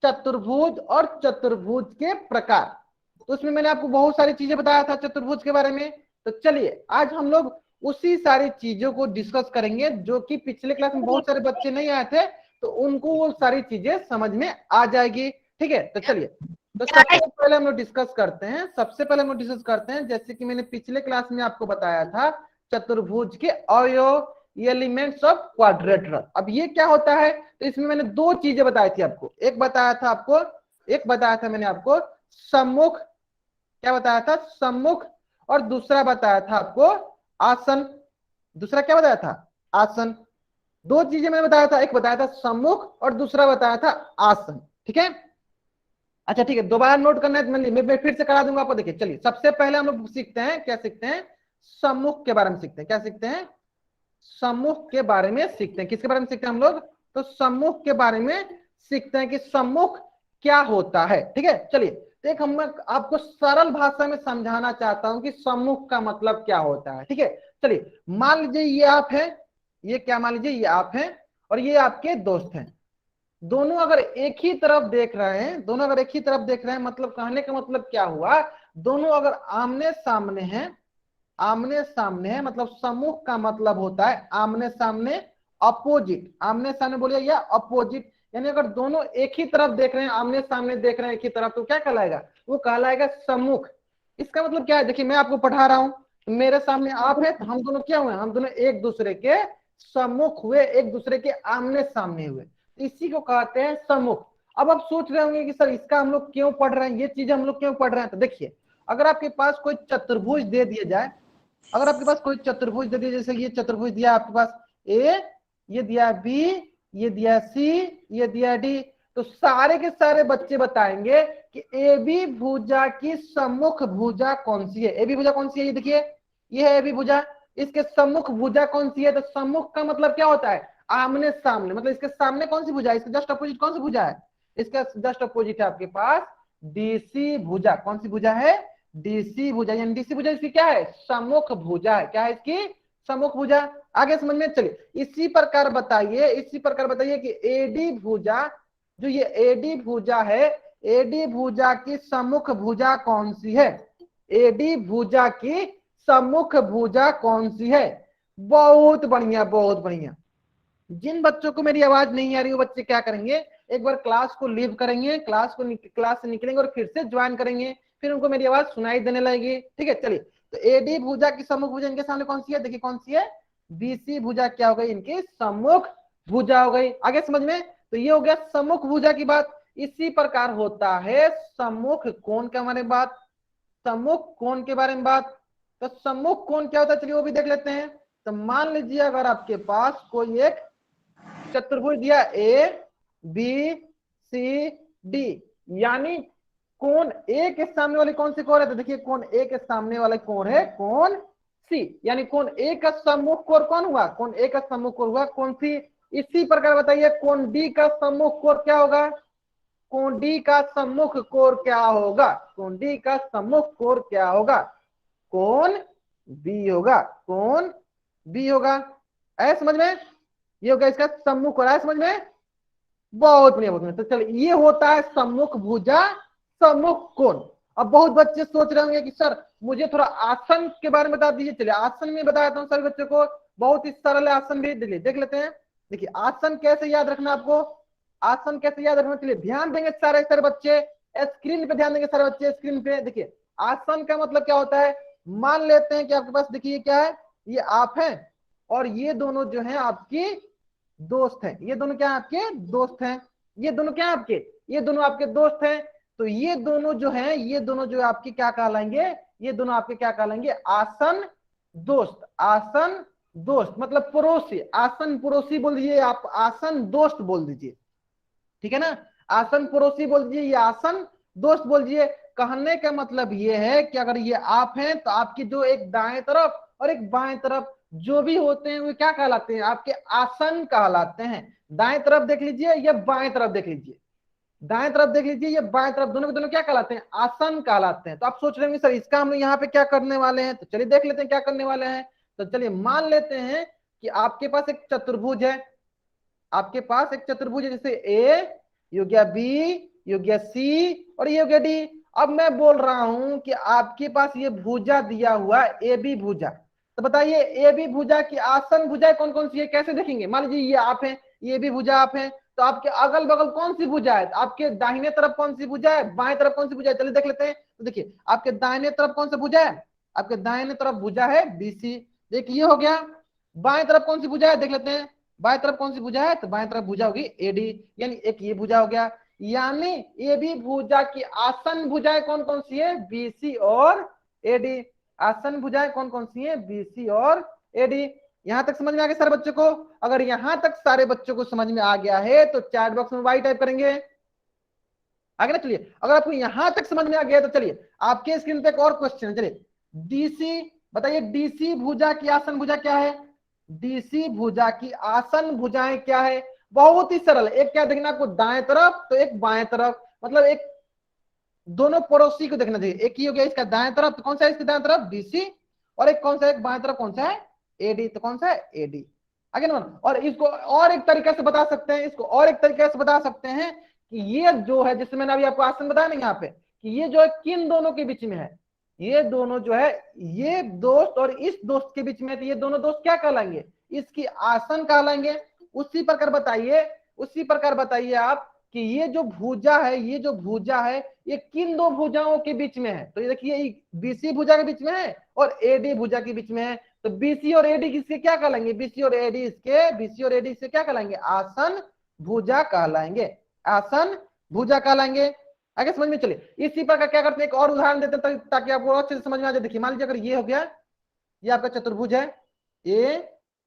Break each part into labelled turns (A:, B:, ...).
A: चतुर्भुज और चतुर्भुज के प्रकार। तो उसमें मैंने आपको बहुत सारी चीजें बताया था चतुर्भुज के बारे में। तो चलिए आज हम लोग उसी सारी चीजों को डिस्कस करेंगे जो कि पिछले क्लास में बहुत सारे बच्चे नहीं आए थे, तो उनको वो सारी चीजें समझ में आ जाएगी। ठीक है, तो चलिए, तो सबसे पहले हम लोग डिस्कस करते हैं, जैसे कि मैंने पिछले क्लास में आपको बताया था चतुर्भुज के अवयव, एलिमेंट्स ऑफ क्वाड्रेटर। अब ये क्या होता है, तो इसमें मैंने दो चीजें बताई थी आपको। एक बताया था मैंने आपको सम्मुख, क्या बताया था, सम्मुख, और दूसरा बताया था आपको आसन। दूसरा क्या बताया था, आसन। दो चीजें मैंने बताया था, एक बताया था सम्मुख और दूसरा बताया था आसन। ठीक है, अच्छा ठीक है, दोबारा नोट करना है, मैं फिर से करा दूंगा आपको। देखिए चलिए, सबसे पहले हम लोग सीखते हैं, क्या सीखते हैं, सम्मुख के बारे में सीखते हैं। क्या सीखते हैं, सम्मुख के बारे में सीखते हैं। किसके बारे में सीखते हैं हम लोग, तो सम्मुख के बारे में सीखते हैं कि सम्मुख क्या होता है। ठीक है, चलिए, तो एक हम आपको सरल भाषा में समझाना चाहता हूं कि सम्मुख का मतलब क्या होता है। ठीक है, चलिए, मान लीजिए ये आप हैं, ये क्या, मान लीजिए ये आप हैं और ये आपके दोस्त हैं। दोनों अगर एक ही तरफ देख रहे हैं, मतलब कहने का मतलब क्या हुआ, दोनों अगर आमने सामने हैं, मतलब सम्मुख का मतलब होता है आमने सामने, अपोजिट, आमने सामने बोलिए या अपोजिट, यानी अगर दोनों एक ही तरफ देख रहे हैं, आमने सामने देख रहे हैं एक ही तरफ, तो क्या कहलाएगा, वो कहलाएगा सम्मुख। इसका मतलब क्या है, देखिए मैं आपको पढ़ा रहा हूं, मेरे सामने आप है, तो हम दोनों क्या हुए, हम दोनों एक दूसरे के सम्मुख हुए, एक दूसरे के आमने सामने हुए, इसी को कहते हैं सम्मुख। अब आप सोच रहे होंगे कि सर इसका हम लोग क्यों पढ़ रहे हैं, ये चीज हम लोग क्यों पढ़ रहे हैं, तो देखिए, अगर आपके पास कोई चतुर्भुज दे दिया जाए, अगर आपके पास कोई चतुर्भुज दे दिया, जैसे ये चतुर्भुज दिया आपके पास ए, ये दिया बी, ये दिया सी, ये दिया डी, तो सारे के सारे बच्चे बताएंगे कि ए बी भुजा की सम्मुख भुजा कौन सी है। ए बी भुजा कौन सी है, ये देखिए, ये है ए बी भुजा, इसके सम्मुख भुजा कौन सी है, तो सम्मुख का मतलब क्या होता है, आमने सामने, मतलब इसके सामने कौन सी भुजा है, इसके जस्ट अपोजिट कौन सी भुजा है, इसका जस्ट अपोजिट है आपके पास डीसी भुजा। कौन सी भुजा है, डीसी भुजा, यानी डीसी भुजा इसकी क्या है, सम्मुख भुजा है। क्या है इसकी, सम्मुख भुजा। आगे समझ में, चलिए इसी प्रकार बताइए कि एडी भुजा, जो ये एडी भुजा है, एडी भुजा की सम्मुख भुजा कौन सी है, एडी भुजा की सम्मुख भुजा कौन सी है। बहुत बढ़िया, बहुत बढ़िया। जिन बच्चों को मेरी आवाज नहीं आ रही वो बच्चे क्या करेंगे, एक बार क्लास को लीव करेंगे, क्लास से निकलेंगे और फिर से ज्वाइन करेंगे, फिर उनको मेरी आवाज सुनाई देने लगेगी। ठीक है, चलिए, तो एडी भुजा की सम्मुख भुजा इनके सामने कौन सी है, देखिए कौन सी है, बीसी भुजा क्या हो गई, इनकी सम्मुख भुजा हो गई। आगे समझ में, तो ये हो गया सम्मुख भुजा की बात। इसी प्रकार होता है सम्मुख कोण के बारे में बात, सम्मुख कोण के बारे में बात। तो सम्मुख कोण क्या होता है, चलिए वो भी देख लेते हैं। तो मान लीजिए अगर आपके पास कोई एक चतुर्भुज दिया ए बी सी डी, यानी कोण ए के सामने वाले कौन से कोण है, तो देखिए कोण ए के सामने वाला कोण है कोण सी, यानी कोण ए का सम्मुख कोण कौन हुआ, कोण ए का सम्मुख कोण हुआ कोण सी। इसी प्रकार बताइए कोण डी का सम्मुख कोण क्या होगा, कोण डी का सम्मुख कोण क्या होगा, कोण डी का सम्मुख कोण क्या होगा, कोण बी होगा, कोण बी होगा। ऐ समझ में, ये हो गया इसका सम्मुख हो रहा है, समझ में, बहुत बढ़िया, बहुत बढ़िया। तो चलिए ये होता है सम्मुख भुजा, सम्मुख कोण। अब बहुत बच्चे सोच रहे होंगे कि सर मुझे थोड़ा आसन के बारे में बता दीजिए। चलिए आसन में बताता हूँ सभी बच्चों को, बहुत ही सरल आसन भी देख लेते हैं। देखिए आसन कैसे याद रखना आपको, आसन कैसे याद रखना, चलिए ध्यान देंगे सारे सारे बच्चे, स्क्रीन पे ध्यान देंगे सारे बच्चे, स्क्रीन पे देखिए। आसन का मतलब क्या होता है, मान लेते हैं कि आपके पास देखिए क्या है, ये आप हैं और ये दोनों जो है आपकी दोस्त हैं, ये दोनों क्या है आपके दोस्त हैं, ये दोनों क्या है आपके, ये दोनों आपके दोस्त हैं। तो ये दोनों जो हैं, ये दोनों जो आपके क्या कहलाएंगे, ये दोनों आपके क्या कहलाएंगे, आसन दोस्त, आसन दोस्त मतलब पड़ोसी, आसन पड़ोसी बोल दीजिए आप, आसन दोस्त बोल दीजिए, ठीक है ना, आसन पड़ोसी बोल दीजिए या आसन दोस्त बोल दीजिए। कहने का मतलब ये है कि अगर ये आप हैं तो आपकी जो एक दाएं तरफ और एक बाएं तरफ जो भी होते हैं वो क्या कहलाते हैं, आपके आसन कहलाते हैं। दाएं तरफ देख लीजिए या बाएं तरफ देख लीजिए, दाएं तरफ देख लीजिए या बाएं तरफ, दोनों के दोनों क्या कहलाते हैं, आसन कहलाते हैं। तो आप सोच रहे होंगे सर इसका हम लोग यहाँ पे क्या करने वाले हैं, तो चलिए देख लेते हैं क्या करने वाले हैं। तो चलिए मान लेते हैं कि आपके पास एक चतुर्भुज है, आपके पास एक चतुर्भुज है, जैसे ए ये हो गया बी, ये हो गया सी और ये हो गया डी। अब मैं बोल रहा हूं कि आपके पास ये भुजा दिया हुआ ए बी भुजा, तो बताइए ए बी भुजा की आसन भुजाएं कौन कौन सी है, कैसे देखेंगे। मान लीजिए ये आप हैं, ये भी भुजा आप हैं, तो आपके अगल बगल कौन सी भुजा है, आपके दाहिने तरफ कौन सी भुजा है, बाएं तरफ कौन सी भुजा है, चलिए देख लेते हैं। तो देखिए आपके दाहिने तरफ कौन सा भुजा है, आपके दाहिने तरफ भुजा है बीसी, देखिए ये हो गया। बाएं तरफ कौन सी भुजा है देख लेते हैं, बाएं तरफ कौन सी भुजा है, तो बाएं तरफ भुजा होगी एडी, यानी एक ये भुजा हो गया। यानी ये भी भुजा की आसन भुजाएं कौन कौन सी है, बीसी और एडी। आसन भुजाएं कौन कौन सी है, बीसी और एडी। यहां तक समझ में आ गया सारे बच्चों को। अगर यहां तक सारे बच्चों को समझ में आ गया है तो चैट बॉक्स में वाई टाइप करेंगे, आगे ना। चलिए अगर आपको यहां तक समझ में आ गया तो चलिए आपके स्क्रीन पे एक और क्वेश्चन है, चलिए डीसी बताइए, डीसी भुजा की आसन भुजा क्या है, डीसी भुजा की आसन भुजाएं क्या है। बहुत ही सरल, एक क्या देखना आपको दाएं तरफ तो एक बाएं तरफ, मतलब एक दोनों पड़ोसी को देखना चाहिए। एक ही हो गया इसका दाएं तरफ, तो कौन सा है इसके दाएं तरफ डीसी, और एक कौन सा है, एक बाएं तरफ कौन सा है एडी, तो कौन सा है एडी। आगे ना, और इसको और एक तरीके से बता सकते हैं, इसको और एक तरीके से बता सकते हैं कि ये जो है, जैसे मैंने अभी आपको आसन बताया ना यहाँ पे, कि ये जो है किन दोनों के बीच में है, ये दोनों जो है ये दोस्त और इस दोस्त के बीच में है, तो ये दोनों दोस्त क्या कहलाएंगे, इसकी आसन कहलाएंगे। उसी प्रकार बताइए, उसी प्रकार बताइए आप कि ये जो भुजा है, ये जो भुजा है ये किन दो भुजाओं के बीच में है, तो ये देखिए बीसी भुजा के बीच में है और एडी भुजा के बीच में है। तो बीसी और एडी किसके क्या कहलाएंगे, बीसी और एडी इसके, बीसी और एडी इसके क्या कहलाएंगे, आसन भुजा कहलाएंगे, आसन भुजा कहलाएंगे। आगे समझ में चलिए। इसी प्रकार क्या करते हैं, एक और उदाहरण देते हैं ताकि आपको और अच्छे से समझ में आ जाए। देखिए मान लीजिए अगर ये हो गया, ये आपका चतुर्भुज है, ए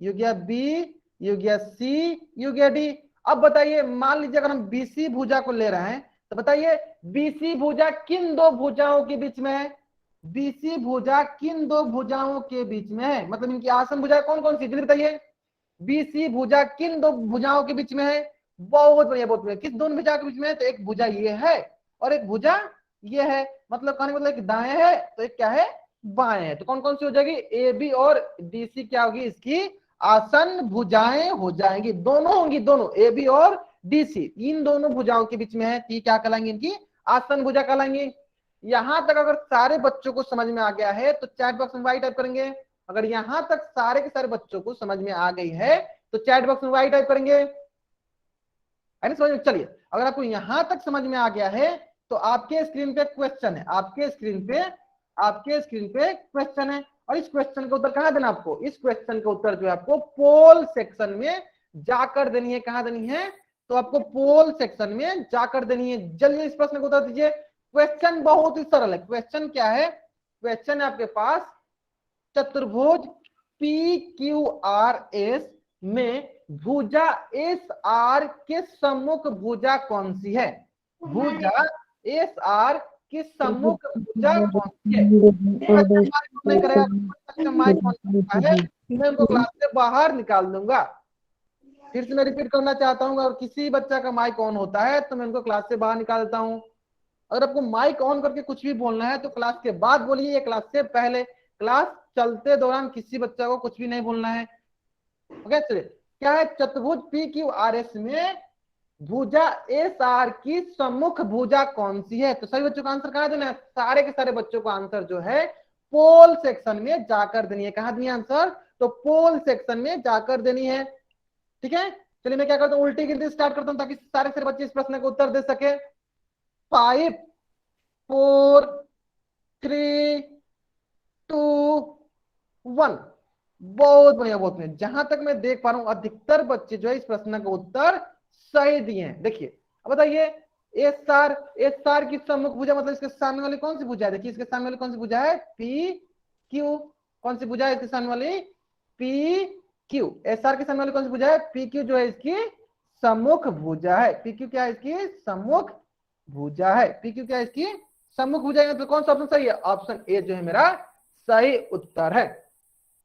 A: ये हो गया बी, ये हो गया सी, ये हो गया डी। अब बताइए मान लीजिए अगर हम बीसी भुजा को ले रहे हैं, तो बताइए बीसी भुजा किन दो भुजाओं के बीच में है, बीसी भुजा किन दो भुजाओं के बीच में है, मतलब इनकी आसन भुजा कौन कौन सी, जल्दी बताइए। बीसी भुजा किन दो भुजाओं के बीच में है, बहुत बढ़िया बहुत बढ़िया, किस दोनों भुजा के बीच में है, तो एक भुजा ये है और एक भुजा ये है, मतलब कहने मतलब एक दाएं है तो एक क्या है बाएं है, तो कौन कौन सी हो जाएगी, ए बी और डीसी क्या होगी, इसकी आसन भुजाएं हो जाएंगी, दोनों होंगी, दोनों ए बी और डीसी इन दोनों भुजाओं के बीच में है, तो क्या कहलाएंगे, इनकी आसन भुजा कहलाएंगे। यहां तक अगर सारे बच्चों को समझ में आ गया है तो चैट बॉक्स में वाई टाइप करेंगे। अगर यहां तक सारे के सारे बच्चों को समझ में आ गई है तो चैट बॉक्स में वाई टाइप करेंगे, समझ में। चलिए अगर आपको यहां तक समझ में आ गया है तो आपके स्क्रीन पे क्वेश्चन है, आपके स्क्रीन पे क्वेश्चन है, और इस क्वेश्चन का उत्तर कहां देना आपको, इस क्वेश्चन का उत्तर जो है आपको पोल सेक्शन में जाकर देनी है। कहां देनी है, तो आपको पोल सेक्शन में जाकर देनी है। जल्दी इस प्रश्न को उत्तर दीजिए। क्वेश्चन बहुत ही सरल है। क्वेश्चन क्या है, क्वेश्चन है आपके पास चतुर्भुज पी क्यू आर एस में भुजा एस आर के सम्मुख भुजा कौन सी है, भुजा एस आर की सम्मुख भुजा कौन सी है। नहीं करेगा मैं उनको क्लास से बाहर निकाल दूंगा। फिर से मैं रिपीट करना चाहता हूँ, अगर किसी बच्चा का माइक ऑन होता है तो मैं उनको क्लास से बाहर निकाल देता हूँ। अगर आपको माइक ऑन करके कुछ भी बोलना है तो क्लास के बाद बोलिए या क्लास से पहले, क्लास चलते दौरान किसी बच्चा को कुछ भी नहीं बोलना है। ओके चलिए, क्या है चतुर्भुज पी क्यू आर एस में भुजा एस आर की सम्मुख भुजा कौन सी है। तो सभी बच्चों का आंसर कहां देना है, सारे के सारे बच्चों का आंसर जो है पोल सेक्शन में जाकर देनी है। कहां देनी है आंसर, तो पोल सेक्शन में जाकर देनी है। ठीक है चलिए मैं क्या करता हूँ, उल्टी गिनती स्टार्ट करता हूँ ताकि सारे सारे बच्चे इस प्रश्न का उत्तर दे सके। 5 4 3 2 1। बहुत बढ़िया बहुत बढ़िया। जहां तक मैं देख पा रहा हूं अधिकतर बच्चे जो है इस प्रश्न का उत्तर सही दिए हैं। देखिए अब बताइए एस आर की सम्मुख भुजा, मतलब इसके सामने वाली कौन सी भुजा है, देखिए इसके सामने वाली कौन सी भुजा है, पी क्यू। कौन सी भुजा है इसके सामने वाली, पी क्यू। एस आर के सामने वाली कौन सी भुजा है, पी क्यू जो है इसकी सम्मुख भुजा है। पी क्यू क्या है, इसकी सम्मुख भुजा है। पी क्यू क्या है, इसकी सम्मुख भुजा है। मतलब कौन सा ऑप्शन सही है, ऑप्शन ए जो है मेरा सही उत्तर है।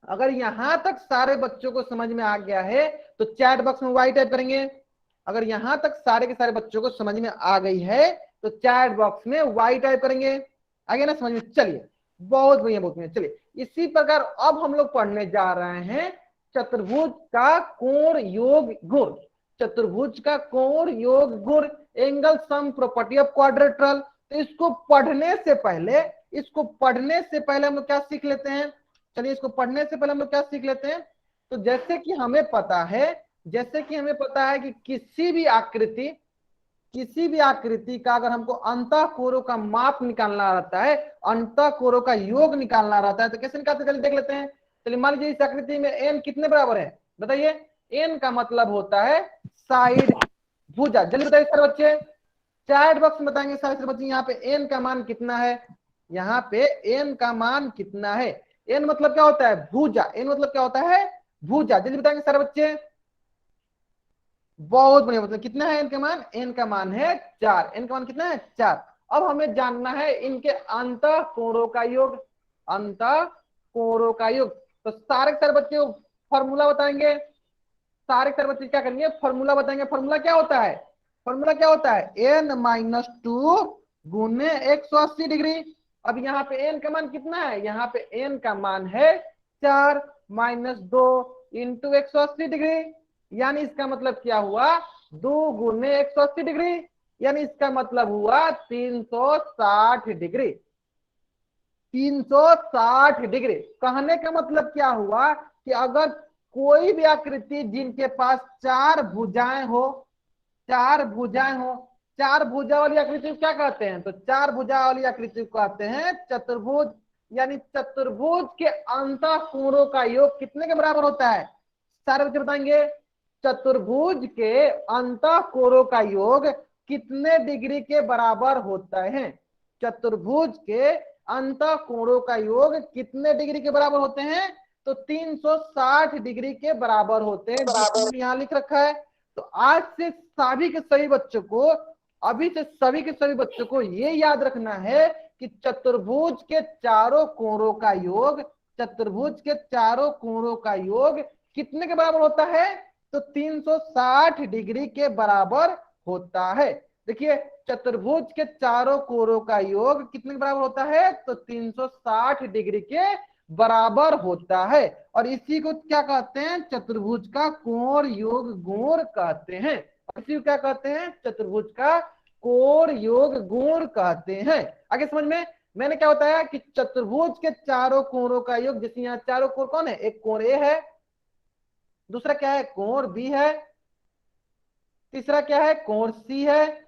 A: अगर यहां तक सारे बच्चों को समझ में आ गया है तो चैट बॉक्स में वाई टाइप करेंगे। अगर यहां तक सारे के सारे बच्चों को समझ में आ गई है तो चैट बॉक्स में वाई टाइप करेंगे। आगे ना समझ में, चलिए बहुत बढ़िया बहुत बढ़िया। चलिए इसी प्रकार अब हम लोग पढ़ने जा रहे हैं चतुर्भुज का कोण योग गुण। चतुर्भुज का कोण योग गुण एंगल सम प्रॉपर्टी ऑफ क्वाड्रेट्रल। तो इसको पढ़ने से पहले हम लोग क्या सीख लेते हैं, चलिए इसको पढ़ने से पहले हम लोग क्या सीख लेते हैं। तो जैसे कि हमें पता है कि किसी भी आकृति का अगर हमको अंतः कोरों का माप निकालना रहता है, अंतः कोरों का योग निकालना रहता है, तो कैसे निकालते हैं, चलिए देख लेते हैं। चलिए मान लीजिए इस आकृति में n कितने बराबर है, बताइए। n का मतलब होता है साइड भुजा। जल्दी बताइए सारे बच्चे, चैट बॉक्स में बताएंगे सारे बच्चे यहाँ पे n का मान कितना है, यहाँ पे n का मान कितना है। n मतलब क्या होता है, भुजा। n मतलब क्या होता है, भुजा। जल्दी बताएंगे सारे बच्चे। बहुत बढ़िया, मतलब कितना है n का मान, n का मान है 4। n का मान कितना है, 4। अब हमें जानना है इनके अंतः कोणों का योग, अंतः कोणों का योग। तो सारे बच्चे फॉर्मूला बताएंगे, सारे बच्चे क्या करेंगे, फॉर्मूला बताएंगे। फॉर्मूला क्या होता है, n-2 गुने 180 डिग्री। अब यहाँ पे n का मान कितना है, यहाँ पे n का मान है 4 -2 इंटू 180 डिग्री, यानी इसका मतलब क्या हुआ, 2 गुने 180 डिग्री, यानी इसका मतलब हुआ 360 डिग्री। 360 डिग्री कहने का मतलब क्या हुआ कि अगर कोई भी आकृति जिनके पास 4 भुजाएं हो, 4 भुजा वाली आकृति को क्या कहते हैं, तो 4 भुजा वाली आकृति को कहते हैं चतुर्भुज। यानी चतुर्भुज के अंतः कोणों का योग कितने के बराबर होता है, सारे बच्चे बताएंगे। चतुर्भुज के अंतः कोणों का योग कितने डिग्री के बराबर होता है, चतुर्भुज के अंतः कोणों का योग कितने डिग्री के बराबर होते हैं, तो 360 डिग्री के बराबर होते हैं, जिसमें यहाँ लिख रखा है। तो आज से सभी के सभी बच्चों को, अभी से सभी के सभी बच्चों को ये याद रखना है कि चतुर्भुज के चारों कोणों का योग, चतुर्भुज के चारों कोणों का योग कितने के बराबर होता है, तो 360 डिग्री के बराबर होता है। देखिए चतुर्भुज के चारों कोणों का योग कितने के बराबर होता है, तो 360 डिग्री के बराबर होता है। और इसी को क्या कहते हैं, चतुर्भुज का कोण योग गुण कहते हैं। इसी को क्या कहते हैं, चतुर्भुज का कोण योग गुण कहते हैं। आगे समझ में, मैंने क्या बताया कि चतुर्भुज के चारों कोणों का योग, जैसे यहाँ चारों कोण कौन है, एक कोण ए है, दूसरा क्या है, कोण बी है, तीसरा क्या है, कोण सी है,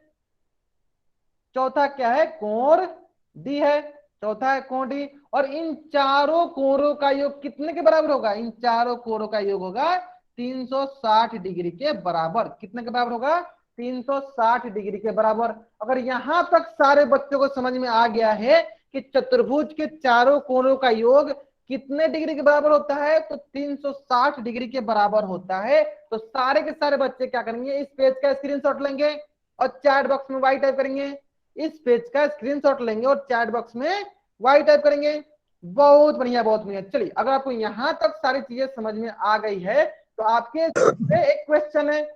A: चौथा क्या है, कोण डी है, चौथा है कोण डी। और इन चारों कोणों का योग कितने के बराबर होगा, इन चारों कोणों का योग होगा 360 डिग्री के बराबर। कितने के बराबर होगा, 360 डिग्री के बराबर। अगर यहां तक सारे बच्चों को समझ में आ गया है कि चतुर्भुज के चारों कोणों का योग कितने डिग्री के बराबर होता है, तो 360 डिग्री के बराबर होता है, तो सारे के सारे बच्चे क्या करेंगे, इस पेज का स्क्रीनशॉट लेंगे और चैट बॉक्स में वाई टाइप करेंगे। इस पेज का स्क्रीनशॉट लेंगे और चैट बॉक्स में वाई टाइप करेंगे। बहुत बढ़िया, बहुत बढ़िया। चलिए अगर आपको यहां तक सारी चीजें समझ में आ गई है, तो आपके स्क्रीन पे एक क्वेश्चन है,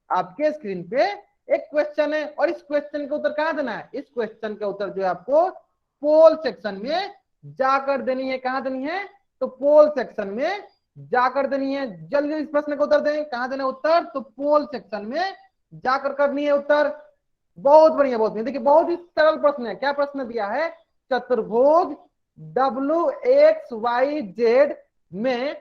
A: आपके स्क्रीन पे एक क्वेश्चन है, और इस क्वेश्चन का उत्तर कहां देना है, इस क्वेश्चन का उत्तर जो है आपको पोल सेक्शन में जाकर देनी है। कहां देनी है, तो पोल सेक्शन में जाकर देनी है। जल्दी इस प्रश्न का उत्तर दें, कहां देना उत्तर, तो पोल सेक्शन में जाकर करनी है उत्तर। बहुत बढ़िया, बहुत बढ़िया। देखिए बहुत ही सरल प्रश्न है। क्या प्रश्न दिया है, चतुर्भुज WXYZ में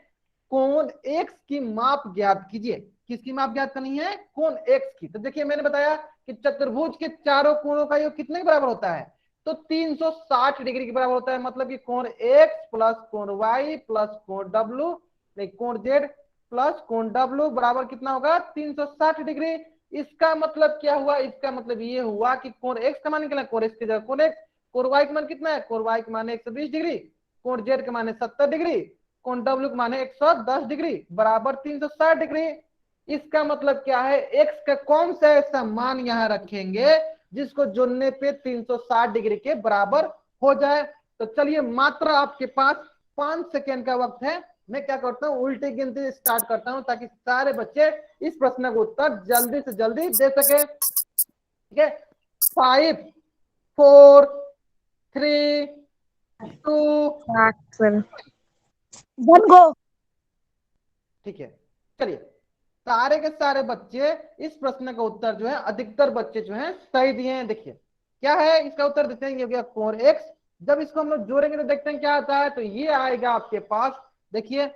A: कोण x की माप ज्ञात कीजिए। किसकी माप ज्ञात करनी है, कोण x की। तो देखिए मैंने बताया कि चतुर्भुज के चारों कोणों का योग कितने के बराबर होता है, तो 360 डिग्री के बराबर होता है। मतलब कि कोण x प्लस कोण y प्लस कोण w, नहीं कोण z प्लस कोण w बराबर कितना होगा, 360 डिग्री। इसका मतलब क्या हुआ, इसका मतलब ये हुआ कि कोण x का मान निकला, कोण x की जगह कोण x, कोण y का मान कितना है, कोण y का मान 120 डिग्री, कोण z का मान 70 डिग्री, कोण w का मान 110 डिग्री बराबर 360 डिग्री। इसका मतलब क्या है, x का कौन सा ऐसा मान यहां रखेंगे जिसको जोड़ने पे 360 डिग्री के बराबर हो जाए। तो चलिए मात्र आपके पास 5 सेकेंड का वक्त है। मैं क्या करता हूं, उल्टी गिनती स्टार्ट करता हूं ताकि सारे बच्चे इस प्रश्न का उत्तर जल्दी से जल्दी दे सके। ठीक है, 5 4 3 2
B: 1 गो।
A: ठीक है, चलिए सारे के सारे बच्चे इस प्रश्न का उत्तर जो है, अधिकतर बच्चे जो है सही दिए हैं। देखिए क्या है इसका उत्तर, देते हैं ये हो गया कोण एक्स। जब इसको हम लोग जोड़ेंगे तो देखते हैं क्या आता है, तो ये आएगा आपके पास, देखिए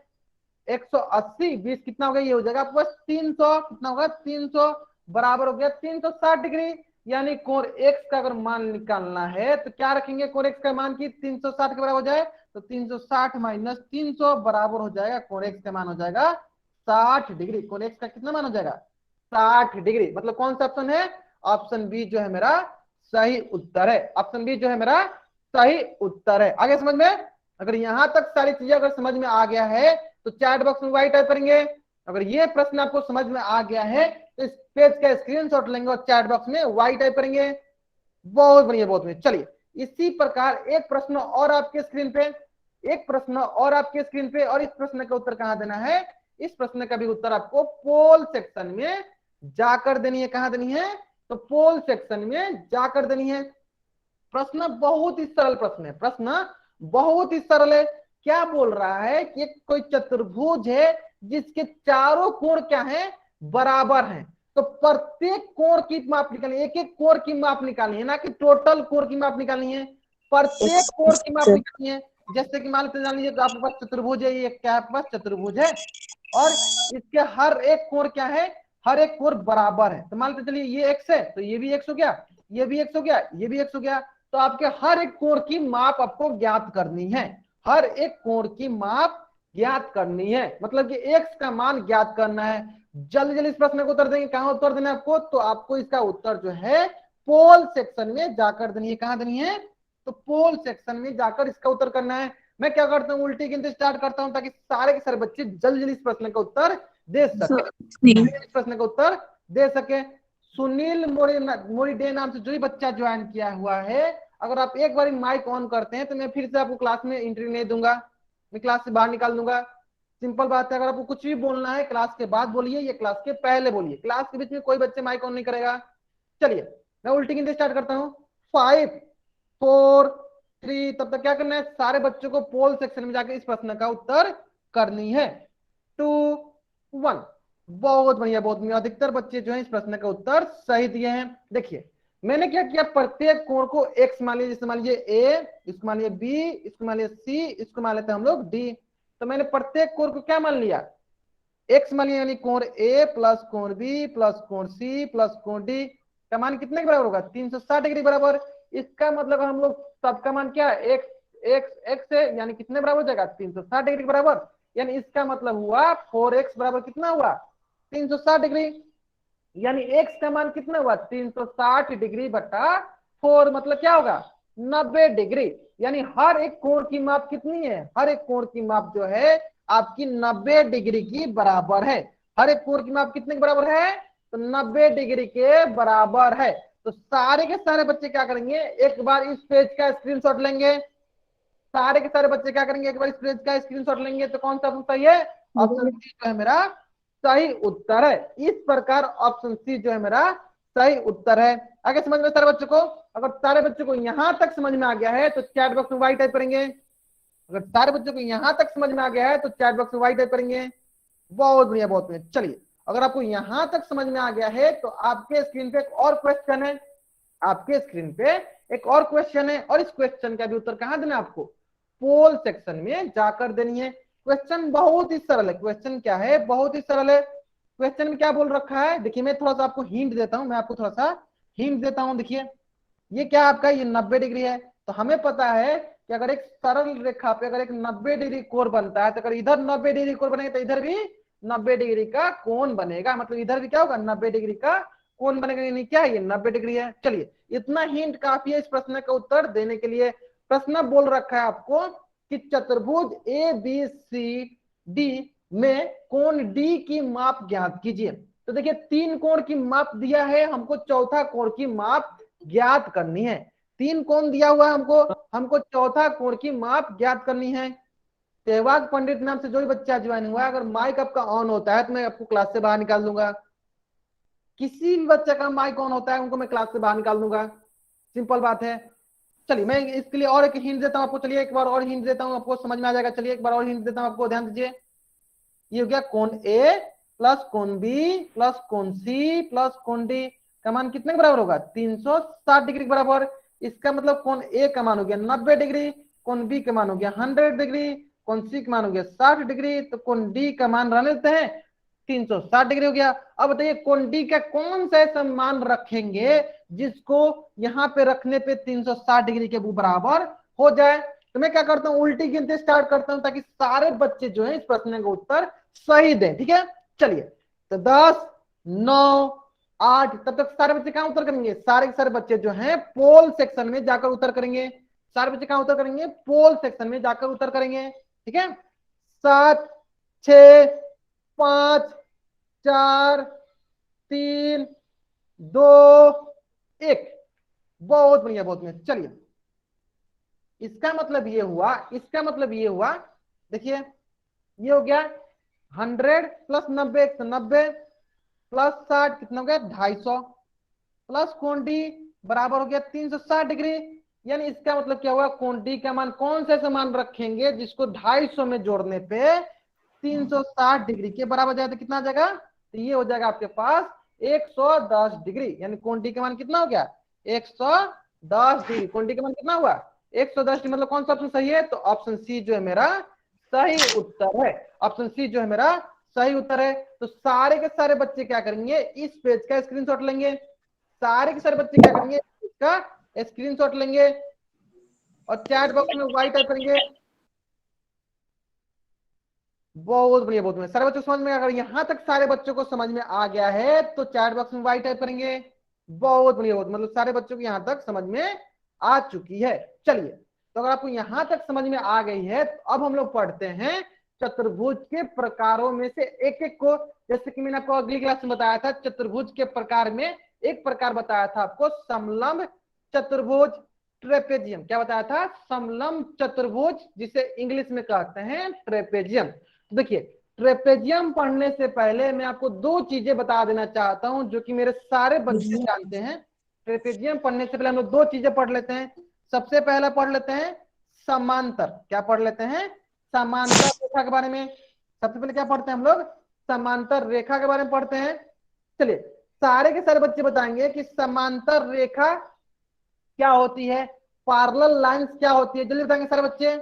A: 180 20 कितना हो गया, ये हो जाएगा आपके पास 300, कितना होगा 300, बराबर हो गया 360 डिग्री। यानी कोण एक्स का अगर मान निकालना है तो क्या रखेंगे, कोण एक्स का मान की 360 के बराबर हो जाए, तो 360 माइनस 300 बराबर हो जाएगा, कोण एक्स का मान हो जाएगा 60 डिग्री। कोण एक्स का कितना मान हो जाएगा 60 डिग्री। मतलब कौन सा ऑप्शन है, ऑप्शन बी जो है मेरा सही उत्तर है। ऑप्शन बी जो है मेरा सही उत्तर है। आगे समझ में, अगर यहां तक सारी चीजें अगर समझ में आ गया है तो चैट बॉक्स में वाई टाइप करेंगे। अगर ये प्रश्न आपको समझ में आ गया है तो इस पेज का स्क्रीनशॉट लेंगे और चैट बॉक्स में वाई टाइप करेंगे। बहुत बढ़िया, बहुत बढ़िया। चलिए इसी प्रकार एक प्रश्न और आपके स्क्रीन पे, एक प्रश्न और आपके स्क्रीन पे, और इस प्रश्न का उत्तर कहां देना है, इस प्रश्न का भी उत्तर आपको पोल सेक्शन में जाकर देनी है। कहां देनी है, तो पोल सेक्शन में जाकर देनी है। प्रश्न बहुत ही सरल प्रश्न है, प्रश्न बहुत ही सरल है। क्या बोल रहा है कि कोई चतुर्भुज है जिसके चारों कोण क्या है, बराबर हैं। तो प्रत्येक कोण की माप निकालनी है, एक एक कोण की माप निकालनी है, ना कि टोटल कोण की माप निकालनी है, प्रत्येक कोण की माप निकालनी है। जैसे कि मान लीजिए, जान लीजिए आपके पास चतुर्भुज है, ये क्या आपके पास चतुर्भुज है और इसके हर एक कोण क्या है, हर एक कोण बराबर है। तो मान लीजिए चलिए ये एक्स है तो ये भी एक्स हो गया, ये भी एक्स हो गया, ये भी एक्स हो गया। तो आपके हर एक कोण की माप आपको ज्ञात करनी है, हर एक कोण की माप ज्ञात करनी है, मतलब कि एक्स का मान ज्ञात करना है। जल्दी जल्दी इस प्रश्न को उत्तर देंगे, कहां उत्तर देना है आपको, तो आपको इसका उत्तर जो है पोल सेक्शन में जाकर देनी है। कहां देनी है, तो पोल सेक्शन में जाकर इसका उत्तर करना है। मैं क्या करता हूँ, उल्टी गिनती स्टार्ट करता हूँ ताकि सारे के सारे बच्चे जल्दी जल्दी इस प्रश्न का उत्तर दे सके, इस प्रश्न का उत्तर दे सके। सुनील मोरिडे नाम से जो ही बच्चा ज्वाइन किया हुआ है, अगर आप एक बार माइक ऑन करते हैं तो मैं फिर से आपको क्लास में एंट्री नहीं दूंगा, मैं क्लास से बाहर निकाल दूंगा। सिंपल बात है, अगर आपको कुछ भी बोलना है क्लास के बाद बोलिए या क्लास के पहले बोलिए, क्लास के बीच में कोई बच्चे माइक ऑन नहीं करेगा। चलिए मैं उल्टी गिनती स्टार्ट करता हूँ, 5 4 3। तब तक क्या करना है, सारे बच्चों को पोल सेक्शन में जाकर इस प्रश्न का उत्तर करनी है। 2 1। बहुत बढ़िया, बहुत बढ़िया। अधिकतर बच्चे जो है इस प्रश्न का उत्तर सही दिए हैं। देखिए मैंने क्या किया, प्रत्येक कोण को एक्स मान लीजिए, जैसे मान लीजिए ए, इसको मान लीजिए बी, इसको मान लीजिए सी, इसको मान लेते हैं हम लोग डी। तो मैंने प्रत्येक कोण को क्या मान लिया, एक्स मान लिया, यानी कोण ए प्लस कोण बी प्लस कोण सी प्लस कोण डी का मान कितने के बराबर होगा, 360 डिग्री बराबर। इसका मतलब हम लोग सबका मान क्या है, एक्स एक्स एक्स है, यानी कितने बराबर हो जाएगा 360 डिग्री बराबर। यानी इसका मतलब हुआ 4x बराबर कितना हुआ 360 डिग्री। यानी x का मान कितना हुआ 360 डिग्री बटा 4, मतलब क्या होगा 90 डिग्री। यानी हर एक कोण की माप कितनी है, हर एक कोण की माप जो है आपकी 90 डिग्री की बराबर है। हर एक कोण की माप कितने के बराबर है, तो 90 डिग्री के बराबर है। तो सारे के सारे बच्चे क्या करेंगे, एक बार इस पेज का स्क्रीनशॉट लेंगे, सारे के सारे बच्चे क्या करेंगे, एक बार इस पेज का स्क्रीनशॉट लेंगे। तो कौन सा ऑप्शन सही है, ऑप्शन सी जो है मेरा सही उत्तर है। इस प्रकार ऑप्शन सी जो है मेरा सही उत्तर है। आगे समझ में सारे बच्चों को, अगर सारे बच्चों को यहां तक समझ में आ गया है तो चैट बॉक्स में वाई टाइप करेंगे। अगर सारे बच्चों को यहां तक समझ में आ गया है तो चैट बॉक्स में वाई टाइप करेंगे। बहुत बढ़िया, बहुत बढ़िया। चलिए अगर आपको यहां तक समझ में आ गया है तो आपके स्क्रीन पे एक और क्वेश्चन है, आपके स्क्रीन पे एक और क्वेश्चन है, और इस क्वेश्चन का भी उत्तर कहां देना है आपको, पोल सेक्शन में जाकर देनी है। क्वेश्चन बहुत ही सरल है, क्वेश्चन क्या है, बहुत ही सरल है। क्वेश्चन में क्या बोल रखा है, देखिए मैं थोड़ा सा आपको हिंट देता हूं, मैं आपको थोड़ा सा हिंट देता हूं। देखिए ये क्या आपका, ये 90 डिग्री है। तो हमें पता है कि अगर एक सरल रेखा पे अगर एक 90 डिग्री कोण बनता है तो अगर इधर 90 डिग्री कोण बनेगा तो इधर भी 90 डिग्री का कोण बनेगा, मतलब इधर भी क्या होगा 90 डिग्री का कोण बनेगा। यानी क्या है, ये 90 डिग्री है। चलिए इतना हिंट काफी है इस प्रश्न का उत्तर देने के लिए। प्रश्न बोल रखा है आपको कि चतुर्भुज ए बी सी डी में कोण डी की माप ज्ञात कीजिए। तो देखिए 3 कोण की माप दिया है, हमको चौथा कोण की माप ज्ञात करनी है। 3 कोण दिया हुआ है हमको, हमको चौथा कोण की माप ज्ञात करनी है। सहवाग पंडित नाम से जो भी बच्चा ज्वाइन हुआ है, अगर माइक आपका ऑन होता है तो मैं आपको क्लास से बाहर निकाल दूंगा। किसी भी बच्चे का माइक ऑन होता है उनको मैं क्लास से बाहर निकाल दूंगा, सिंपल बात है। चलिए मैं इसके लिए और एक हिंट देता हूं आपको, चलिए एक बार और हिंट देता हूं, आपको समझ में आ जाएगा। चलिए एक बार और हिंट देता हूं आपको, ध्यान दीजिए। ये हो गया कोण ए प्लस कोण बी प्लस कोण सी प्लस कोण डी का मान कितने के बराबर होगा? 360 डिग्री के बराबर। इसका मतलब कोण ए का मान हो गया 90 डिग्री, कोण बी का मान हो गया 100 डिग्री, कोण सी का मान हो गया 60 डिग्री, तो कोण डी का मान रहने देते हैं 360 डिग्री हो गया। अब बताइए कोण डी का कौन सा ऐसा मान रखेंगे जिसको यहाँ पे रखने पे 360 डिग्री के बराबर हो जाए। तो मैं क्या करता हूँ, उल्टी गिनती स्टार्ट करता हूँ ताकि सारे बच्चे जो है इस प्रश्न का उत्तर सही दें। ठीक है, चलिए तो 10 9 8, तब तक सारे बच्चे कहां उत्तर करेंगे? सारे के सारे बच्चे जो हैं पोल सेक्शन में जाकर उत्तर करेंगे। सारे बच्चे कहां उत्तर करेंगे? पोल सेक्शन में जाकर उत्तर करेंगे। ठीक है, 7 6 5 4 3 2 1। बहुत बढ़िया, बहुत बढ़िया। चलिए इसका मतलब ये हुआ, इसका मतलब ये हुआ, देखिए ये हो गया 100 प्लस 90 190 प्लस 60 कितना हो गया 250 प्लस कोण डी बराबर हो गया 360 डिग्री। यानी इसका मतलब क्या हुआ, कोण डी का मान कौन से मान रखेंगे जिसको 250 में जोड़ने पे 360 डिग्री के बराबर जाए तो कितना आ जाएगा? तो ये हो जाएगा आपके पास 110 डिग्री। यानी कोण डी का मान कितना हो गया? 110 डिग्री। कोण डी का मान कितना हुआ? 110 डिग्री। मतलब कौन सा ऑप्शन सही है? तो ऑप्शन सी जो है मेरा सही उत्तर है। ऑप्शन सी जो है मेरा सही उत्तर है। तो सारे के सारे बच्चे क्या करेंगे, इस पेज का स्क्रीनशॉट लेंगे। सारे के सारे बच्चे क्या करेंगे, इसका स्क्रीनशॉट लेंगे और चैट बॉक्स में वाई टाइप करेंगे। बहुत बढ़िया, बहुत बढ़िया। सारे बच्चों समझ में, अगर यहां तक सारे बच्चों को समझ में आ गया है तो चैट बॉक्स में वाई टाइप करेंगे। बहुत बढ़िया, बहुत, मतलब सारे बच्चों को यहां तक समझ में आ चुकी है। चलिए तो अगर आपको यहां तक समझ में आ गई है तो अब हम लोग पढ़ते हैं चतुर्भुज के प्रकारों में से एक एक को। जैसे कि मैंने आपको अगली क्लास में बताया था, चतुर्भुज के प्रकार में एक प्रकार बताया था आपको समलंब चतुर्भुज, ट्रेपेजियम। क्या बताया था? समलंब चतुर्भुज, जिसे इंग्लिश में कहते हैं ट्रेपेजियम। देखिए ट्रेपेजियम पढ़ने से पहले मैं आपको दो चीजें बता देना चाहता हूं जो कि मेरे सारे बच्चे जानते हैं। ट्रेपेजियम पढ़ने से पहले हम लोग दो चीजें पढ़ लेते हैं। सबसे पहला पढ़ लेते हैं समांतर। क्या पढ़ लेते हैं? समांतर रेखा के बारे में। सबसे पहले क्या पढ़ते हैं हम लोग? समांतर रेखा के बारे में पढ़ते हैं। चलिए सारे के सारे बच्चे बताएंगे कि समांतर रेखा क्या होती है, पैरेलल लाइंस क्या होती है। जल्दी बताएंगे सारे बच्चे,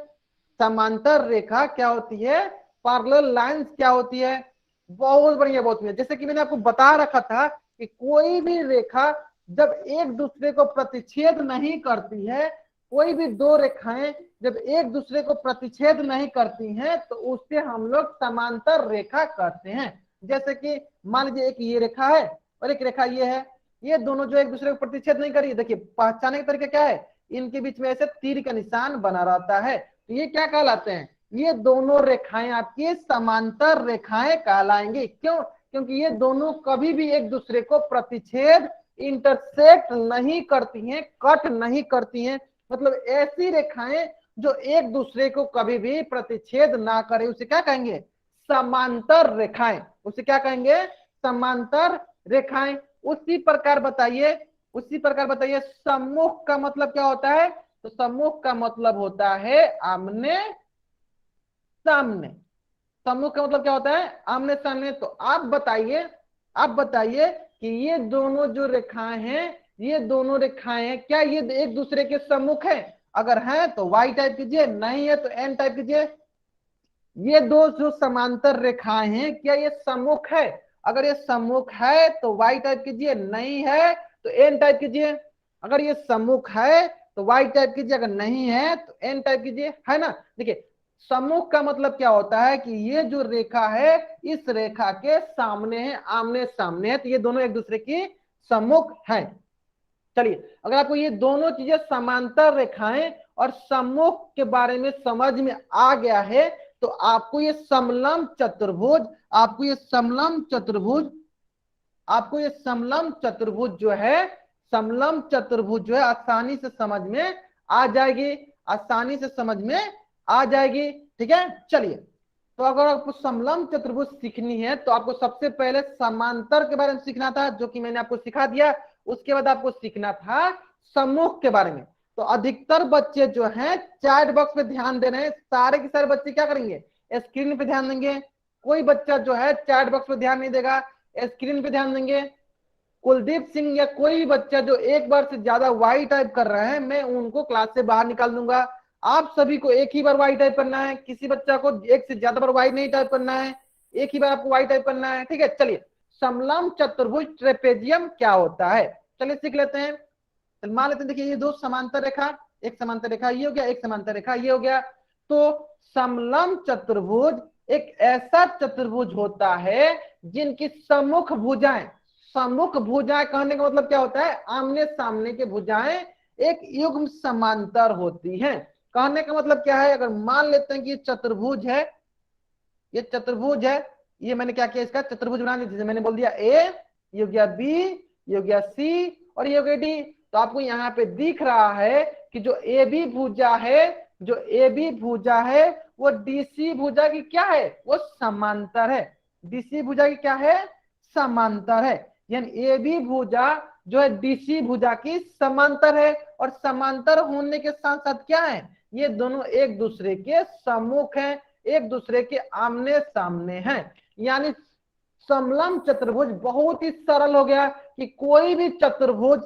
A: समांतर रेखा क्या होती है, पैरेलल लाइंस क्या होती है। बहुत बढ़िया, बहुत बढ़िया। जैसे कि मैंने आपको बता रखा था कि कोई भी रेखा जब एक दूसरे को प्रतिच्छेद नहीं करती है, कोई भी दो रेखाएं जब एक दूसरे को प्रतिच्छेद नहीं करती हैं तो उससे हम लोग समांतर रेखा कहते हैं। जैसे कि मान लीजिए एक ये रेखा है और एक रेखा ये है, ये दोनों जो एक दूसरे को प्रतिच्छेद नहीं करी। देखिए पहचाने का तरीका क्या है, इनके बीच में ऐसे तीर का निशान बना रहता है, तो ये क्या कहलाते हैं? ये दोनों रेखाएं आपकी समांतर रेखाएं कहलाएंगी। क्यों? क्योंकि ये दोनों कभी भी एक दूसरे को प्रतिच्छेद इंटरसेक्ट नहीं करती हैं, कट नहीं करती हैं। मतलब ऐसी रेखाएं जो एक दूसरे को कभी भी प्रतिच्छेद ना करे उसे क्या कहेंगे? समांतर रेखाएं। उसे क्या कहेंगे? समांतर रेखाएं। उसी प्रकार बताइए, उसी प्रकार बताइए सम्मुख का मतलब क्या होता है? तो सम्मुख का मतलब होता है आमने सामने। सम्मुख का मतलब क्या होता है? आमने सामने। तो आप बताइए, आप बताइए कि ये दोनों जो रेखाएं हैं, ये दोनों रेखाएं हैं, क्या ये एक दूसरे के सम्मुख है? अगर है तो वाई टाइप कीजिए, नहीं है तो एन टाइप कीजिए। ये दो जो समांतर रेखाएं हैं क्या ये सम्मुख है? अगर ये सम्मुख है तो वाई टाइप कीजिए, नहीं है तो एन टाइप कीजिए। अगर ये सम्मुख है तो वाई टाइप कीजिए, अगर नहीं है तो एन टाइप कीजिए, है ना। देखिए सम्मुख का मतलब क्या होता है कि ये जो रेखा है इस रेखा के सामने है, आमने सामने है, तो ये दोनों एक दूसरे की सम्मुख है। चलिए अगर आपको ये दोनों चीजें समांतर रेखाएं और सम्मुख के बारे में समझ में आ गया है तो आपको ये समलंब चतुर्भुज, आपको ये समलंब चतुर्भुज, आपको ये समलंब चतुर्भुज जो है, समलंब चतुर्भुज जो है आसानी से समझ में आ जाएगी, आसानी से समझ में आ जाएगी। ठीक है, चलिए तो अगर आपको समलंब चतुर्भुज सीखनी है तो आपको सबसे पहले समांतर के बारे में सीखना था, जो कि मैंने आपको सिखा दिया। उसके बाद आपको सीखना था सम्मुख के बारे में। तो अधिकतर बच्चे जो हैं चैट बॉक्स पे ध्यान दे रहे हैं, सारे के सारे बच्चे क्या करेंगे? स्क्रीन पे ध्यान देंगे। कोई बच्चा जो है चैट बॉक्स पे ध्यान नहीं देगा, स्क्रीन पे ध्यान देंगे। कुलदीप सिंह या कोई भी बच्चा जो एक बार से ज्यादा वाई टाइप कर रहे हैं, मैं उनको क्लास से बाहर निकाल दूंगा। आप सभी को एक ही बार वाई टाइप करना है, किसी बच्चा को एक से ज्यादा बार वाई नहीं टाइप करना है, एक ही बार आपको वाई टाइप करना है, ठीक है। चलिए, समलंब चतुर्भुज ट्रेपेजियम क्या होता है, चलिए सीख लेते हैं। तो मान लेते हैं, देखिए ये दो समांतर रेखा, एक समांतर रेखा ये हो गया, एक समांतर रेखा ये हो गया। तो समलंब चतुर्भुज एक ऐसा चतुर्भुज होता है जिनकी सम्मुख भुजाएं, सम्मुख भुजाएं कहने का मतलब क्या होता है, आमने सामने के भुजाएं एक युग्म समांतर होती हैं। कहने का मतलब क्या है, अगर मान लेते हैं कि ये चतुर्भुज है, ये चतुर्भुज है, ये मैंने क्या किया, इसका चतुर्भुज बना दिया, मैंने बोल दिया ए, ये हो गया बी, ये हो गया सी और ये हो गया डी। तो आपको यहाँ पे दिख रहा है कि जो ए बी भुजा है, जो ए बी भुजा है वो डीसी भुजा की क्या है, वो समांतर है। डीसी भुजा की क्या है, समांतर है। यानी ए बी भुजा जो है डीसी भुजा की समांतर है, और समांतर होने के साथ साथ क्या है, ये दोनों एक दूसरे के सम्मुख हैं, एक दूसरे के आमने सामने हैं। यानी समलंब चतुर्भुज बहुत ही सरल हो गया कि कोई भी चतुर्भुज,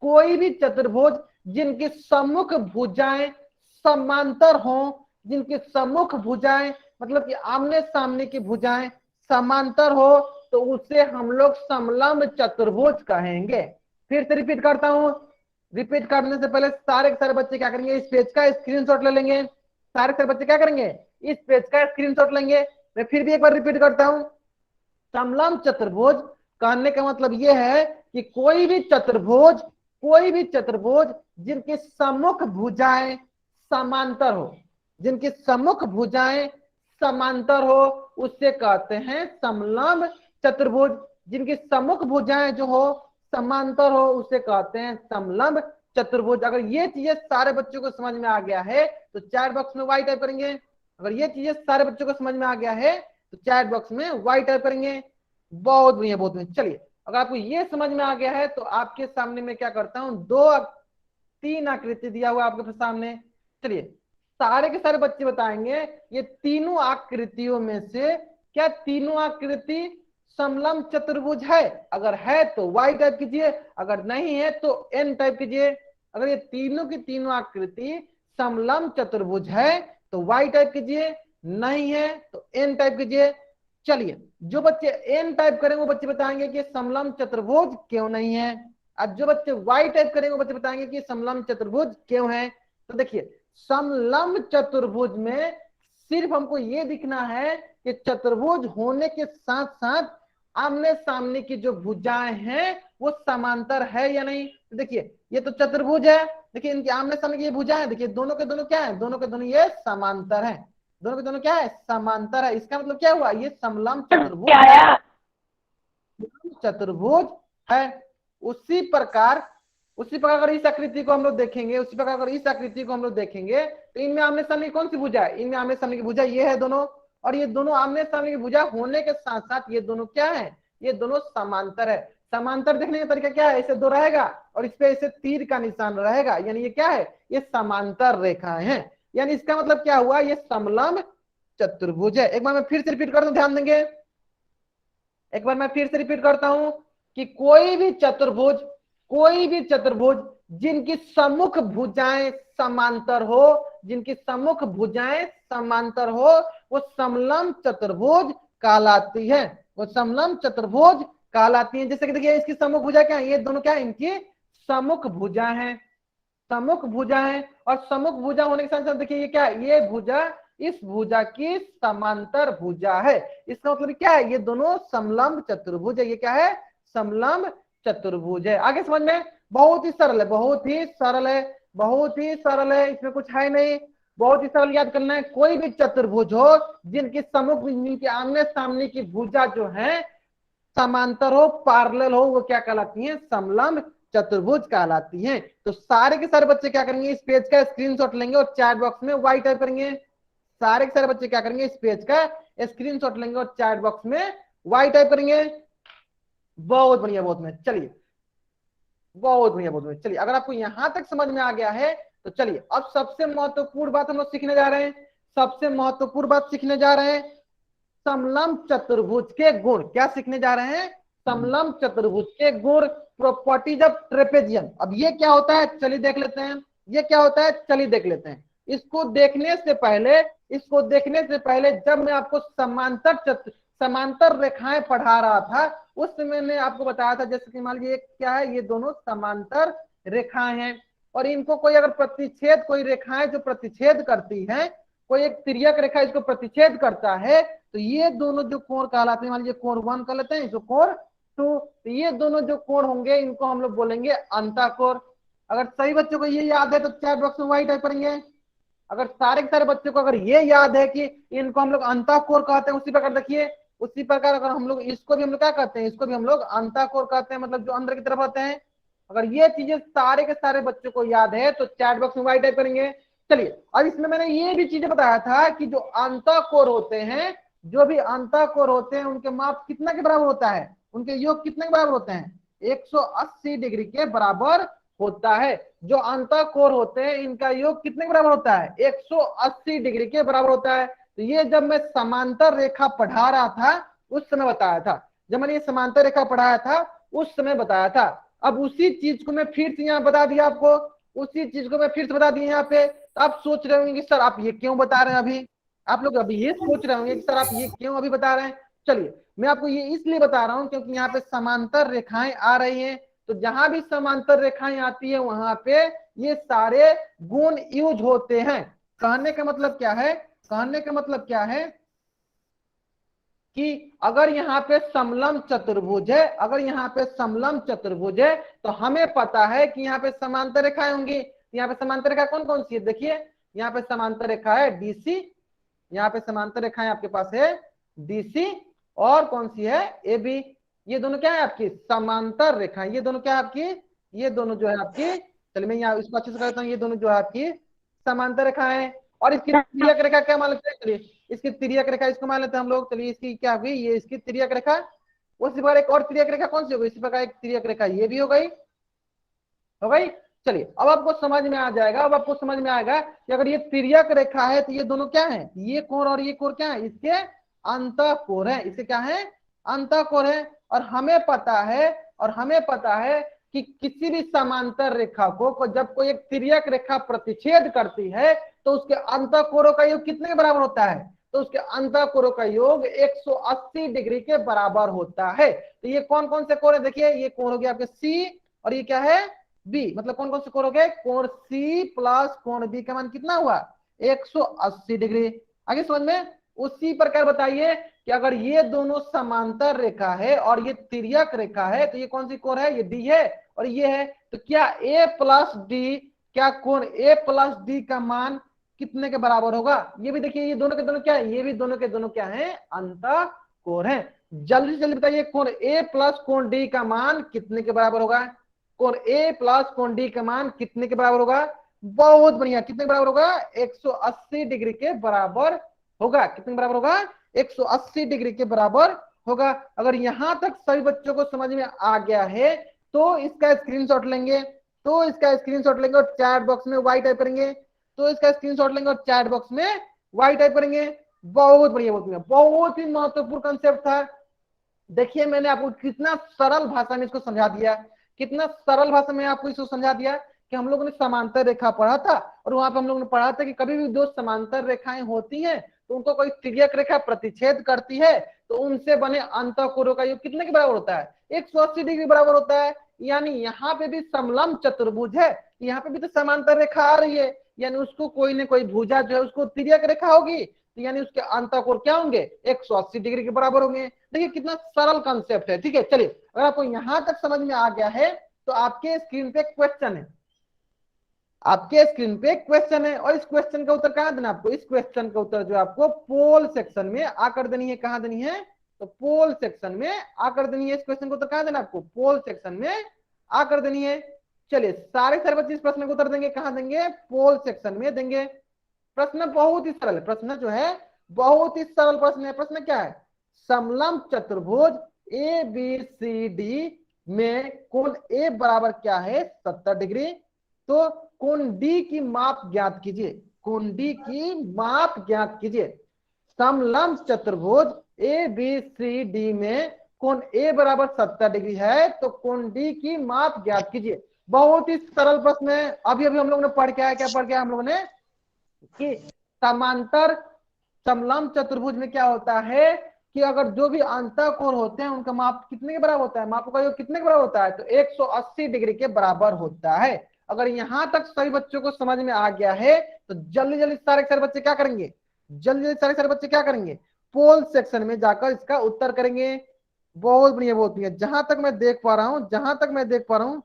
A: कोई भी चतुर्भुज जिनकी सम्मुख भुजाएं समांतर हों, जिनकी सम्मुख भुजाएं मतलब कि आमने सामने की भुजाएं समांतर हो, तो उसे हम लोग समलंब चतुर्भुज कहेंगे। फिर से रिपीट करता हूं, रिपीट करने से पहले सारे के सारे बच्चे क्या करेंगे, इस पेज का स्क्रीनशॉट ले लेंगे। सारे के सारे बच्चे क्या करेंगे, इस पेज का स्क्रीनशॉट लेंगे। मैं फिर भी एक बार रिपीट करता हूं, समलंब चतुर्भुज कहने का मतलब यह है कि कोई भी चतुर्भुज, कोई भी चतुर्भुज जिनकी सम्मुख भुजाएं समांतर हो, जिनकी सम्मुख भुजाएं समांतर हो, उससे कहते हैं समलंब चतुर्भुज। जिनकी सम्मुख भुजाएं जो हो समांतर हो, उसे कहते हैं समलंब चतुर्भुज। अगर ये चीजें सारे बच्चों को समझ में आ गया है तो चैट बॉक्स में वाई टाइप करेंगे। अगर ये चीजें सारे बच्चों को समझ में आ गया है तो चैट बॉक्स में वाई टाइप करेंगे। बहुत बढ़िया, बहुत बढ़िया। चलिए, अगर आपको ये समझ में आ गया है तो आपके सामने मैं क्या करता हूं, तीन आकृति दिया हुआ आपके सामने। चलिए, सारे के सारे बच्चे बताएंगे ये तीनों आकृतियों में से क्या तीनों आकृति समलंब चतुर्भुज है। अगर है तो वाई टाइप कीजिए, अगर नहीं है तो एन टाइप कीजिए। अगर ये तीनों की तीनों आकृति समलंब चतुर्भुज है तो वाई टाइप कीजिए, नहीं है तो एन टाइप कीजिए। चलिए, जो बच्चे एन टाइप करेंगे वो बच्चे बताएंगे कि समलंब चतुर्भुज क्यों नहीं है। अब जो बच्चे वाई टाइप करेंगे वो बच्चे बताएंगे कि समलंब चतुर्भुज क्यों है। तो देखिए, समलंब चतुर्भुज में सिर्फ हमको ये दिखना है कि चतुर्भुज होने के साथ साथ आमने सामने की जो भुजाएं हैं वो समांतर है या नहीं। तो देखिए, ये तो चतुर्भुज है, देखिए इनके आमने सामने की ये भुजाएं, देखिए दोनों के दोनों क्या है, दोनों के दोनों ये समांतर है, दोनों के दोनों क्या है, समांतर है। इसका मतलब क्या हुआ, ये समलंब चतुर्भुज है, चतुर्भुज है। उसी प्रकार, उसी प्रकार अगर इस आकृति को हम लोग देखेंगे, उसी प्रकार अगर इस आकृति को हम लोग देखेंगे तो इनमें आमने सामने की कौन सी भुजा है, इनमें आमने सामने की भुजा ये है दोनों, और ये दोनों आमने सामने की भुजा होने के साथ साथ ये दोनों क्या है, ये दोनों समांतर है। समांतर देखने का तरीका क्या है, ऐसे दो रहेगा और इस पे ऐसे तीर का निशान रहेगा, यानी ये क्या है, ये समांतर रेखाएं हैं। यानी इसका मतलब क्या हुआ, ये समलंब चतुर्भुज है। एक बार मैं फिर से रिपीट करता हूं, ध्यान देंगे, एक बार मैं फिर से रिपीट करता हूं कि कोई भी चतुर्भुज, कोई भी चतुर्भुज जिनकी सम्मुख भुजाएं समांतर हो, जिनकी सम्मुख भुजाएं समांतर हो, वो समलंब चतुर्भुज कहलाती है, वो समलंब चतुर्भुज कहलाती है। जैसे कि देखिए, इसकी सम्मुख भुजा क्या है, ये दोनों क्या है, इनकी सम्मुख भुजा है, सम्मुख भुजा है। और सम्मुख भुजा होने के साथ साथ देखिए ये क्या है, ये भुजा इस भुजा की समांतर भुजा है। इसका मतलब क्या है, ये दोनों समलंब चतुर्भुज है। ये क्या है, समलंब चतुर्भुज है। आगे समझ में, बहुत ही सरल है, बहुत ही सरल है, बहुत ही सरल है, इसमें कुछ है नहीं, बहुत ही सरल याद करना है। कोई भी चतुर्भुज हो जिनकी सम्मुख, जिनके आमने सामने की भुजा जो है समांतर हो, पैरेलल हो, वो क्या कहलाती है, समलंब चतुर्भुज कहलाती हैं। तो सारे के सारे बच्चे क्या करेंगे, इस पेज का स्क्रीनशॉट लेंगे और चैट बॉक्स में वाई टाइप करेंगे। सारे के सारे बच्चे क्या करेंगे, इस पेज का स्क्रीनशॉट लेंगे और चैट बॉक्स में वाई टाइप करेंगे। बहुत बढ़िया, बहुत बढ़िया। चलिए, बहुत बढ़िया, बहुत बढ़िया। चलिए, अगर आपको यहां तक समझ में आ गया है तो चलिए अब सबसे महत्वपूर्ण बात हम लोग सीखने जा रहे हैं, सबसे महत्वपूर्ण बात सीखने जा रहे हैं। समलंब चतुर्भुज के गुण। क्या सीखने जा रहे हैं? समलंब चतुर्भुज के गुण, प्रॉपर्टीज ऑफ ट्रेपेजियम। अब ये क्या होता है चलिए देख लेते हैं। ये क्या होता है चलिए देख लेते हैं। इसको देखने से पहले जब मैं आपको समांतर रेखाएं पढ़ा रहा था उस समय मैं आपको बताया था, जैसे कि मान लीजिए क्या है, ये दोनों समांतर रेखाएं हैं और इनको कोई अगर प्रतिच्छेद, कोई रेखाएं जो प्रतिच्छेद करती हैं, कोई एक तिर्यक रेखा इसको प्रतिच्छेद करता है, तो ये दोनों जो कोण कहलाते हैं, मान लीजिए कोण 1 कर लेते हैं, इसको कोण 2, तो ये दोनों जो कोण होंगे इनको हम लोग बोलेंगे अंतःकोण। अगर सभी बच्चों को ये याद है तो चैट बॉक्स में वाई टाइप करेंगे। अगर सारे के सारे बच्चों को अगर ये याद है कि इनको हम लोग अंतःकोण कहते हैं, उसी प्रकार देखिए, उसी प्रकार अगर हम लोग इसको भी हम लोग क्या कहते हैं, इसको भी हम लोग अंतःकोण कहते हैं, मतलब जो अंदर की तरफ आते हैं। अगर ये चीजें सारे के सारे बच्चों को याद है तो चैट बॉक्स में वाई टाइप करेंगे। चलिए, अब इसमें मैंने ये भी चीजें बताया था कि जो अंतःकोण होते हैं, जो भी अंतःकोण होते हैं, उनके माप कितना के बराबर होता है, उनके योग कितने के बराबर होते हैं, 180 डिग्री के बराबर होता है। जो अंतःकोण होते हैं इनका योग कितने के बराबर होता है, 180 डिग्री के बराबर होता है। तो ये जब मैं समांतर रेखा पढ़ा रहा था उस समय बताया था, जब मैंने ये समांतर रेखा पढ़ाया था उस समय बताया था। अब उसी चीज को मैं फिर से यहाँ बता दिया आपको, उसी चीज को मैं फिर से बता दिया यहाँ पे। तो आप सोच रहे होंगे कि सर आप ये क्यों बता रहे हैं, अभी आप लोग अभी ये सोच रहे होंगे कि सर आप ये क्यों अभी बता रहे हैं। चलिए, मैं आपको ये इसलिए बता रहा हूं क्योंकि यहाँ पे समांतर रेखाएं आ रही हैं, तो जहां भी समांतर रेखाएं आती है वहां पे ये सारे गुण यूज होते हैं। कहने का मतलब क्या है, कहने का मतलब क्या है कि अगर यहाँ पे समलंब चतुर्भुज है, अगर यहाँ पे समलंब चतुर्भुज है तो हमें पता है कि यहाँ पे समांतर रेखाएं होंगी। यहाँ पे समांतर रेखा कौन कौन सी है, देखिए यहाँ पे समांतर रेखा है डीसी, यहाँ पे समांतर रेखाएं आपके पास है डीसी, और कौन सी है एबी। ये दोनों क्या है आपकी समांतर रेखाएं, ये दोनों क्या है आपकी, ये दोनों जो है आपकी, चलिए मैं यहाँ इसको अच्छे से करता हूँ, ये दोनों जो है आपकी समांतर रेखाएं। और इसकी तिर्यक रेखा क्या मान लेते हैं, चलिए इसकी तिर्यक रेखा इसको मान लेते हैं हम लोग। चलिए इसकी क्या हुई, ये इसकी तिर्यक रेखा। उसी प्रकार एक और तिर्यक रेखा कौन सी हो गई, इसी प्रकार एक तिर्यक रेखा ये भी हो गई, हो गई। चलिए अब आपको समझ में आ जाएगा, अब आपको समझ में आएगा कि अगर ये तिर्यक रेखा है तो ये दोनों क्या है, ये कोण और ये कोण क्या है, इसके अंतःकोण है, इसके क्या है अंतःकोण है। और हमें पता है, और हमें पता है कि किसी भी समांतर रेखा को जब कोई एक तिर्यक रेखा प्रतिच्छेद करती है तो उसके अंतःकोणों का योग कितने के बराबर होता है, तो उसके अंतःकोणों का योग 180 डिग्री के बराबर होता है। तो ये कौन कौन से कोण है, देखिए ये कोण हो गया आपके सी, और ये क्या है बी, मतलब कौन कौन से कोण हो गए, कोण सी प्लस कोण बी का मान कितना हुआ 180 डिग्री। आगे समझ में। उसी प्रकार बताइए कि अगर ये दोनों समांतर रेखा है और ये तिर्यक रेखा है तो ये कौन सी कोण है, ये डी है और ये है, तो क्या ए प्लस डी, क्या कोण ए प्लस डी का मान कितने के बराबर होगा। ये भी देखिए, ये दोनों के दोनों क्या है, ये भी दोनों के दोनों क्या है अंतःकोण है। जल्दी से जल्दी बताइए कोण ए प्लस कोण डी का मान कितने के बराबर होगा, कोण ए प्लस कोण डी का मान कितने के बराबर होगा, बहुत बढ़िया, कितने के बराबर होगा 180 डिग्री के बराबर होगा। कितने के बराबर होगा 180 डिग्री के बराबर होगा। अगर यहां तक सभी बच्चों को समझ में आ गया है तो इसका स्क्रीनशॉट लेंगे, तो इसका स्क्रीनशॉट लेंगे और चैट बॉक्स में वाई टाइप करेंगे, तो इसका स्क्रीनशॉट लेंगे और चैट बॉक्स में वाई टाइप करेंगे। बहुत बढ़िया, बहुत बढ़िया, बहुत ही महत्वपूर्ण कंसेप्ट था। देखिए मैंने आपको कितना सरल भाषा में इसको समझा दिया, कितना सरल भाषा में आपको इसको समझा दिया कि हम लोगों ने समांतर रेखा पढ़ा था और वहां पे हम लोगों ने पढ़ा था कि कभी भी दो समांतर रेखाएं होती हैं तो उनको कोई तिर्यक रेखा प्रतिच्छेद करती है तो उनसे बने अंतःकोणों का योग कितने के बराबर होता है, 180 डिग्री बराबर होता है। यानी यहाँ पे भी समलंब चतुर्भुज है, यहाँ पे भी तो समांतर रेखा आ रही है, यानी उसको कोई न कोई भुजा जो है उसको तिर्यक रेखा होगी, तो यानी उसके अंतःकोण क्या होंगे 180 डिग्री के बराबर होंगे। देखिए कितना सरल कंसेप्ट है। ठीक है, चलिए अगर आपको यहां तक समझ में आ गया है तो आपके स्क्रीन पे क्वेश्चन है, आपके स्क्रीन पे क्वेश्चन है और इस क्वेश्चन का उत्तर कहां देना आपको, इस क्वेश्चन का उत्तर जो आपको पोल सेक्शन में आकर देनी है। कहां देनी है, तो पोल सेक्शन में आकर देनी है। इस क्वेश्चन का उत्तर कहां देना आपको, पोल सेक्शन में आकर देनी है। चलिए सारे बच्चे इस प्रश्न का उत्तर देंगे, कहां देंगे, पोल सेक्शन में देंगे। प्रश्न बहुत ही सरल है, प्रश्न जो है बहुत ही सरल प्रश्न है। प्रश्न क्या है, समलंब चतुर्भुज ए बी सी डी में कोण ए बराबर क्या है 70 डिग्री, तो कोण डी की माप ज्ञात कीजिए, कोण डी की माप ज्ञात कीजिए। समलंब चतुर्भुज ए बी सी डी में कोण ए बराबर 70 डिग्री है तो कोण डी की माप ज्ञात कीजिए। बहुत ही सरल प्रश्न है। अभी अभी हम लोग ने पढ़ के आया, क्या पढ़ के आया हम लोगों ने कि समांतर समलंब चतुर्भुज में क्या होता है कि अगर जो भी अंतःकोण होते हैं उनका माप कितने के बराबर होता है, मापों का योग कितने के बराबर होता है, तो 180 डिग्री के बराबर होता है। अगर यहां तक सभी बच्चों को समझ में आ गया है तो जल्दी जल्दी सारे सारे बच्चे क्या करेंगे, जल्दी जल्दी सारे सारे बच्चे क्या करेंगे, पोल सेक्शन में जाकर इसका उत्तर करेंगे। बहुत बढ़िया बहुत बढ़िया। जहां तक मैं देख पा रहा हूं, जहां तक मैं देख पा रहा हूं,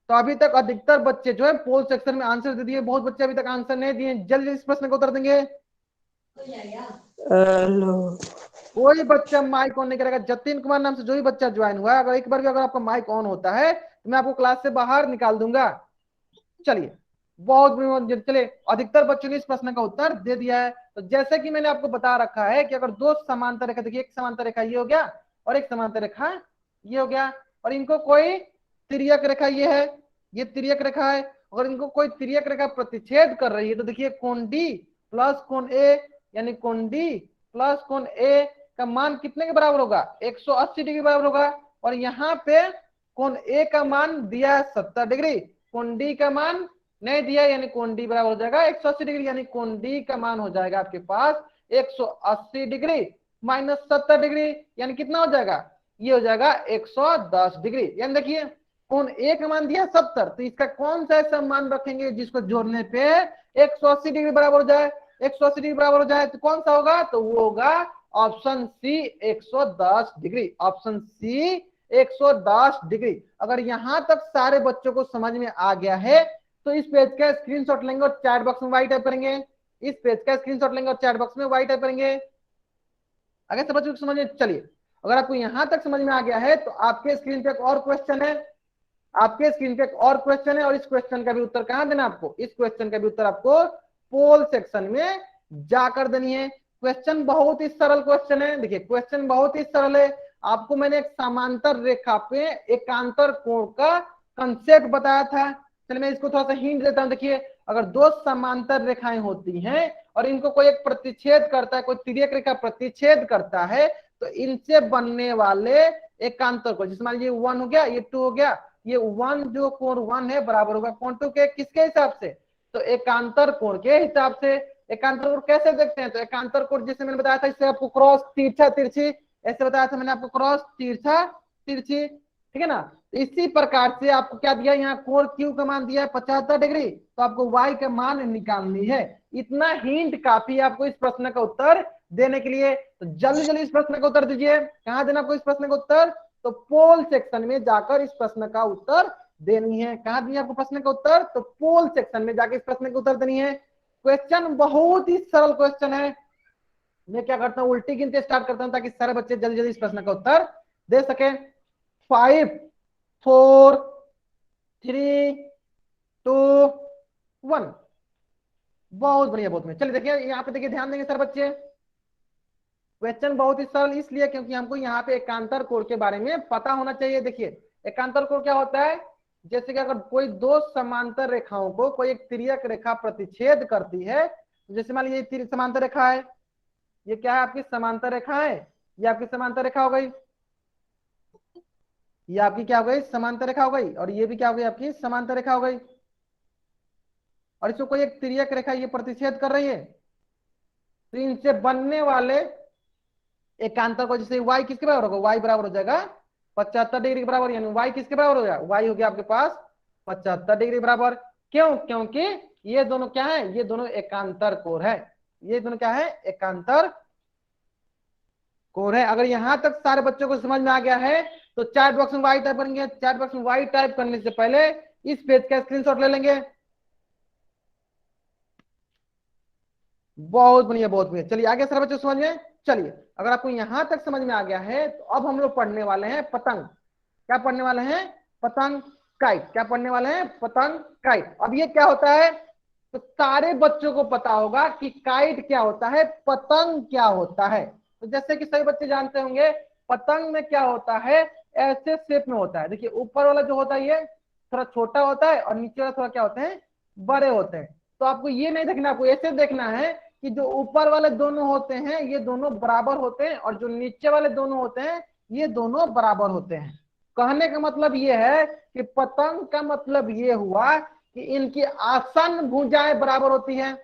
A: तो अभी तक अधिकतर बच्चे जो है पोल सेक्शन में आंसर दे दिए। बहुत बच्चे अभी तक आंसर नहीं दिए। जल्दी इस प्रश्न को उत्तर देंगे। कोई बच्चा माइक ऑन नहीं करेगा। जतिन कुमार नाम से जो भी बच्चा ज्वाइन हुआ है, अगर एक बार भी अगर आपका माइक ऑन होता है तो मैं आपको क्लास से बाहर निकाल दूंगा। चलिए बहुत चलिए, अधिकतर बच्चों ने इस प्रश्न का उत्तर दे दिया है। तो जैसे कि मैंने आपको बता रखा है कि अगर दो समांतर रेखा, देखिए एक समांतर रेखा ये हो गया और एक समांतर रेखा ये हो गया, और इनको कोई तिर्यक रेखा ये है, ये तिर्यक रेखा है, अगर इनको कोई तिर्यक रेखा प्रतिच्छेद कर रही है तो देखिए कोण डी प्लस कोण ए, यानी कोण डी प्लस कोण ए का मान कितने के बराबर होगा, 180 डिग्री बराबर होगा। और यहाँ पे कोण ए का मान दिया है 70 डिग्री, कोण डी का मान नहीं दिया, यानी कोण डी बराबर हो जाएगा 180 डिग्री, यानी कोण डी का मान हो जाएगा आपके पास 180 डिग्री माइनस 70 डिग्री, यानी कितना हो जाएगा, ये हो जाएगा 110 डिग्री। यानी देखिए कोण ए का मान दिया 70, तो इसका कौन सा ऐसा मान रखेंगे जिसको जोड़ने पे 180 डिग्री बराबर हो जाए, 180 डिग्री बराबर हो जाए, तो कौन सा होगा, तो वो होगा option C 110 degree, option C 110 degree. अगर यहां तक सारे बच्चों को समझ में आ गया है तो इस पेज का स्क्रीनशॉट लेंगे और चैट बॉक्स में वाई टाइप करेंगे। इस पेज का स्क्रीनशॉट लेंगे और चैट बॉक्स में वाई टाइप करेंगे। अगर सब बच्चों को समझ में, चलिए अगर आपको यहां तक समझ में आ गया है तो आपके स्क्रीन पे एक और क्वेश्चन है, आपके स्क्रीन पे एक और क्वेश्चन है, और इस क्वेश्चन का भी उत्तर कहां देना आपको, इस क्वेश्चन का भी उत्तर आपको पोल सेक्शन में जाकर देनी है। क्वेश्चन बहुत ही सरल क्वेश्चन है। देखिए क्वेश्चन बहुत ही सरल है। आपको मैंने एक समांतर रेखा पे एकांतर कोण का कंसेप्ट बताया था। चलिए मैं इसको थोड़ा सा हिंट देता हूं। देखिए अगर दो समांतर रेखाएं होती हैं और इनको कोई एक प्रतिच्छेद करता है, कोई तिर्यक रेखा प्रतिच्छेद करता है, तो इनसे बनने वाले एकांतर कोण, जैसे मान लीजिए 1 हो गया, ये 2 हो गया, ये 1 जो कोण 1 है बराबर होगा कोण 2 के, किसके हिसाब से, तो एकांतर कोण के हिसाब से। एकांतर कोण कैसे देखते हैं, तो एकांतर कोण जैसे मैंने बताया था, इससे आपको क्रॉस तिरछा तिरछी, ऐसे बताया था मैंने आपको, क्रॉस तिरछा तिरछी, ठीक है ना। तो इसी प्रकार से आपको क्या दिया, यहाँ कोण क्यू का मान दिया है 75 डिग्री, तो आपको वाई का मान निकालनी है। इतना हिंट काफी है आपको इस प्रश्न का उत्तर देने के लिए। तो जल्दी जल्दी इस प्रश्न का उत्तर दीजिए। कहां देना आपको इस प्रश्न का उत्तर, तो पोल सेक्शन में जाकर इस प्रश्न का उत्तर देनी है। कहां दी आपको प्रश्न का उत्तर, तो पोल सेक्शन में जाकर इस प्रश्न का उत्तर देनी है। क्वेश्चन बहुत ही सरल क्वेश्चन है। मैं क्या करता हूं, उल्टी गिनती स्टार्ट करता हूं ताकि सारे बच्चे जल्दी जल्दी इस प्रश्न का उत्तर दे सके। 5 4 3 2 1। बहुत बढ़िया बहुत बढ़िया। चलिए देखिए यहाँ पे, देखिए ध्यान देंगे सर बच्चे। क्वेश्चन बहुत ही सरल इसलिए क्योंकि हमको यहाँ पे एकांतर कोण के बारे में पता होना चाहिए। देखिए एकांतर कोण क्या होता है, जैसे कि अगर कोई दो समांतर रेखाओं को कोई एक तिर्यक रेखा प्रतिच्छेद करती है, जैसे मान लीजिए ये समांतर रेखा है, ये क्या है आपकी समांतर रेखा है, ये आपकी समांतर रेखा हो गई, ये आपकी क्या हो गई, समांतर रेखा हो गई, और ये भी क्या हो गई आपकी समांतर रेखा हो गई, और इसको कोई एक तिर्यक रेखा ये प्रतिच्छेद कर रही है, तो इनसे बनने वाले एकांतर को, जैसे y किसके बराबर होगा, y बराबर हो जाएगा 75 डिग्री के बराबर, यानी y किसके बराबर हो जाएगा, y हो गया आपके पास 75 डिग्री बराबर। क्यों, क्योंकि ये दोनों क्या है, ये दोनों एकांतर कोण है, ये दोनों क्या है, एकांतर कोण है। अगर यहां तक सारे बच्चों को समझ में आ गया है तो चैट बॉक्स में y टाइप करेंगे। चैट बॉक्स में y टाइप करने से पहले इस पेज का स्क्रीनशॉट ले लेंगे। बहुत बढ़िया बहुत बढ़िया। चलिए आगे सारे बच्चों समझ में। चलिए अगर आपको यहां तक समझ में आ गया है तो अब हम लोग पढ़ने वाले हैं पतंग। क्या पढ़ने वाले हैं, पतंग, काइट। क्या पढ़ने वाले हैं, पतंग, काइट। अब ये क्या होता है, तो सारे बच्चों को पता होगा कि काइट क्या होता है, पतंग क्या होता है। तो जैसे कि सभी बच्चे जानते होंगे पतंग में क्या होता है, ऐसे शेप में होता है। देखिए ऊपर वाला जो होता है ये थोड़ा छोटा होता है और नीचे वाला थोड़ा क्या होते हैं, बड़े होते हैं। तो आपको ये नहीं देखना, आपको ऐसे देखना है कि जो ऊपर वाले दोनों होते हैं ये दोनों बराबर होते हैं और जो नीचे वाले दोनों होते हैं ये दोनों बराबर होते हैं। कहने का मतलब ये है कि पतंग का मतलब ये हुआ कि इनकी आसन भुजाएं बराबर होती हैं।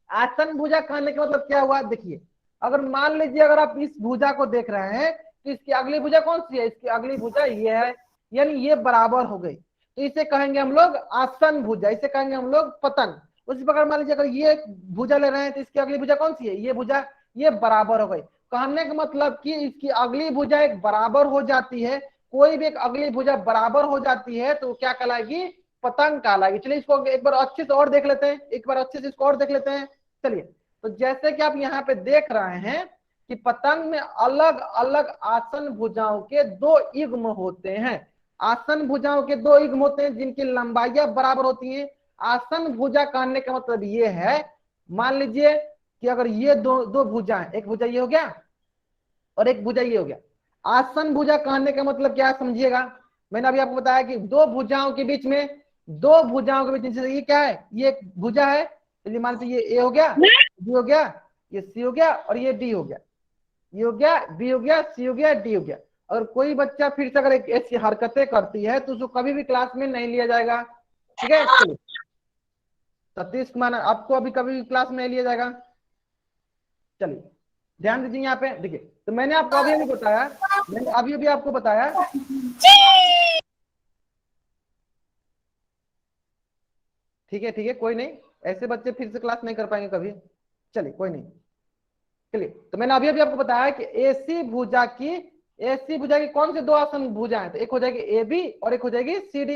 A: आसन भुजा कहने का मतलब क्या हुआ, देखिए अगर मान लीजिए अगर आप इस भुजा को देख रहे हैं तो इसकी अगली भुजा कौन सी है, इसकी अगली भुजा ये है, यानी ये बराबर हो गई, तो इसे कहेंगे हम लोग आसन भुजा, इसे कहेंगे हम लोग पतंग। उसी प्रकार मान लीजिए अगर ये भुजा ले रहे हैं तो इसकी अगली भुजा कौन सी है, ये भुजा, ये बराबर हो गई। कहने का मतलब कि इसकी अगली भुजा एक बराबर हो जाती है, कोई भी एक अगली भुजा बराबर हो जाती है तो क्या कहलाएगी, पतंग कहलाएगी। चलिए इसको एक बार अच्छे से और देख लेते हैं, एक बार अच्छे से इसको और देख लेते हैं। चलिए तो जैसे कि आप यहाँ पे देख रहे हैं कि पतंग में अलग अलग आसन भुजाओं के दो युग्म होते हैं। आसन भुजाओं के दो युग्म होते हैं जिनकी लंबाइयां बराबर होती हैं। आसन भुजा कहने का मतलब ये है, मान लीजिए कि अगर ये दो दो भुजाएं, एक भुजा ये हो गया और एक भुजा ये हो गया। आसन भुजा कहने का मतलब क्या समझिएगा, मैंने अभी आपको बताया कि दो भुजाओं के बीच में, दो भुजाओं के बीच में ये क्या है, ये एक भुजा है, चलिए मान लीजिए ये ए हो गया, बी हो गया, ये सी हो गया और ये डी हो गया, ये हो गया, बी हो गया, सी हो गया, डी हो गया। अगर कोई बच्चा फिर से अगर ऐसी हरकतें करती है तो उसको कभी भी क्लास में नहीं लिया जाएगा, ठीक है। चलिए सतीश कुमार आपको अभी कभी भी क्लास में नहीं लिया जाएगा। चलिए ध्यान दीजिए यहाँ पे, देखिए तो मैंने आपको अभी अभी बताया, मैंने अभी अभी आपको बताया, ठीक है ठीक है, कोई नहीं, ऐसे बच्चे फिर से क्लास नहीं कर पाएंगे कभी। चलिए कोई नहीं, चलिए तो मैंने अभी अभी आपको बताया कि ऐसी भुजा की कौन से दो आसन भुजा है, तो एक हो जाएगी ए बी और एक हो जाएगी सी डी,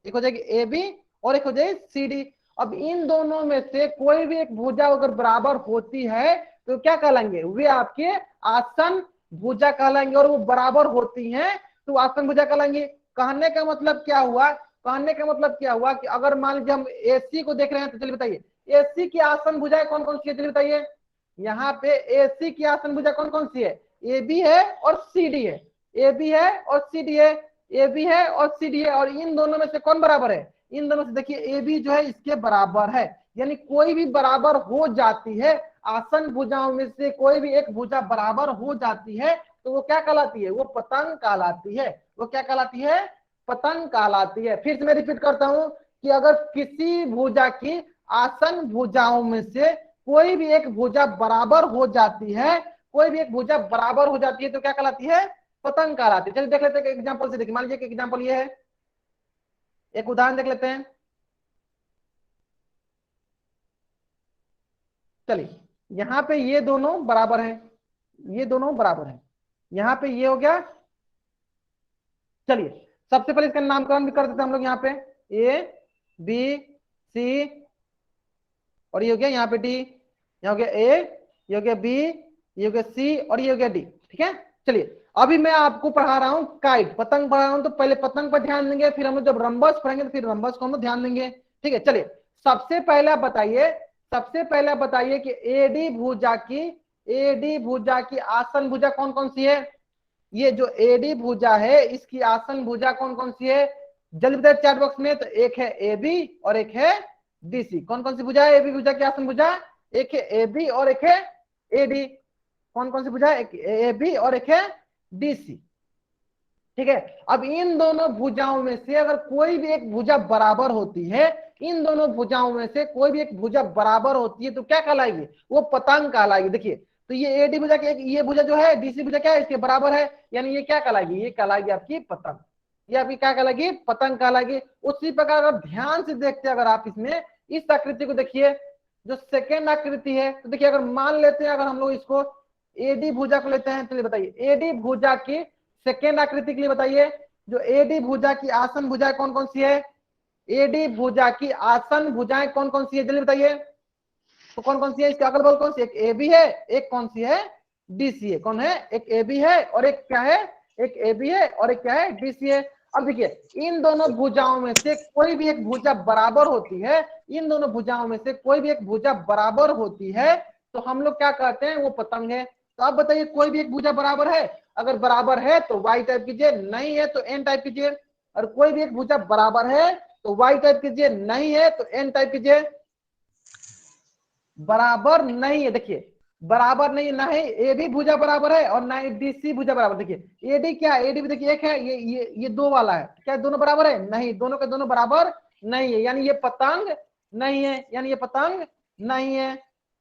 A: एक हो जाएगी ए बी और एक हो जाएगी सी डी। अब इन दोनों में से कोई भी एक भुजा अगर बराबर होती है तो क्या कहलाएंगे, वे आपके आसन भुजा कहलाएंगे, और वो बराबर होती हैं तो आसन भुजा कहलाएंगे। कहने का मतलब क्या हुआ, कहने का मतलब क्या हुआ कि अगर मान लीजिए हम एसी को देख रहे हैं तो चलिए बताइए एसी की आसन भुजाएं कौन कौन सी है, चलिए बताइए। यहाँ पे एसी की आसन भुजा कौन कौन सी है, ए बी है और सी डी है, ए बी है और सी डी है, ए बी है और सी डी है, और इन दोनों में से कौन बराबर है, इन दोनों से देखिए ए बी जो है इसके बराबर है, यानी कोई भी बराबर हो जाती है, आसन भुजाओं में से कोई भी एक भुजा बराबर हो जाती है तो वो क्या कहलाती है, वो पतंग कहलाती है, वो क्या कहलाती है, पतंग कहलाती है। फिर से मैं रिपीट करता हूं कि अगर किसी भुजा की आसन भुजाओं में से कोई भी एक भुजा बराबर हो जाती है, कोई भी एक भुजा बराबर हो जाती है तो क्या कहलाती है, पतंग कहलाती है। चलिए देख लेते हैं एग्जांपल से, देखिए मान लीजिए एग्जांपल ये है, एक उदाहरण देख लेते हैं। चलिए यहाँ पे ये दोनों बराबर हैं, ये दोनों बराबर हैं, यहाँ पे ये हो गया। चलिए सबसे पहले इसका नामकरण भी कर देते हैं हम लोग, यहाँ पे ए बी सी और ये हो गया यहाँ पे डी, यहाँ हो गया ए, ये हो गया बी, ये हो गया सी और ये हो गया डी, ठीक है। चलिए अभी मैं आपको पढ़ा रहा हूँ काइट, पतंग पढ़ा रहा हूँ, तो पहले पतंग पर ध्यान देंगे, फिर हम लोग जब रंबस पढ़ेंगे तो फिर रंबस को हम लोग ध्यान देंगे, ठीक है। चलिए सबसे पहले बताइए, सबसे पहले बताइए कि एडी भुजा की आसन भुजा कौन कौन सी है, ये जो एडी भुजा है इसकी आसन भुजा कौन कौन सी है, जल्दी बताइए चैट बॉक्स में। तो एक है ए बी और एक है डी सी, कौन कौन सी भुजा है, ए बी भुजा की आसन भुजा, एक है ए बी और एक है ए डी, कौन कौन सी भुजा है, एक ए बी और एक है डी सी, ठीक है। अब इन दोनों भुजाओं में से अगर कोई भी एक भुजा बराबर होती है, इन दोनों भुजाओं में से कोई भी एक भुजा बराबर होती है तो क्या कहलाएगी, वो पतंग कहलाएगी। देखिए तो ये एडी भुजा की ये भुजा जो है डीसी भुजा क्या है, इसके बराबर है, यानी ये क्या कहलाएगी, ये कहलाएगी आपकी पतंग, ये आपकी क्या कहलाएगी, पतंग कहलाएगी। उसी प्रकार अगर ध्यान से देखते हैं अगर आप इसमें इस आकृति को देखिए, जो सेकेंड आकृति है, तो देखिए अगर मान लेते हैं अगर हम लोग इसको एडी भुजा को लेते हैं, तो बताइए एडी भुजा की सेकेंड आकृति के लिए बताइए, जो एडी भुजा की आसन भुजाएं कौन कौन सी है, एडी भुजा की आसन भुजाएं कौन कौन सी है, जल्दी बताइए। तो कौन कौन सी है, इसके अगल बगल कौन सी, एक ए बी है, एक कौन सी है, डी सी है, कौन है, एक ए बी है और एक क्या है, एक ए बी है और एक क्या है, डी सी है। अब देखिए इन दोनों भुजाओं में से कोई भी एक भुजा बराबर होती है, इन दोनों भुजाओं में से कोई भी एक भुजा बराबर होती है तो हम लोग क्या कहते हैं, वो पतंग है। तो आप बताइए कोई भी एक भुजा बराबर है, अगर बराबर है तो वाई टाइप कीजिए, नहीं है तो एन टाइप कीजिए, और कोई भी एक भुजा बराबर है तो वाई टाइप कीजिए, नहीं है तो एन टाइप कीजिए। बराबर नहीं है। देखिए बराबर नहीं है, ना ही ए भी भुजा बराबर है और ना ही बीसी भुजा बराबर। देखिए एडी क्या है, एडी भी देखिए एक है, ये दो वाला है, क्या दोनों बराबर है? नहीं, दोनों के दोनों बराबर नहीं है, यानी ये पतंग नहीं है, यानी ये पतंग नहीं है,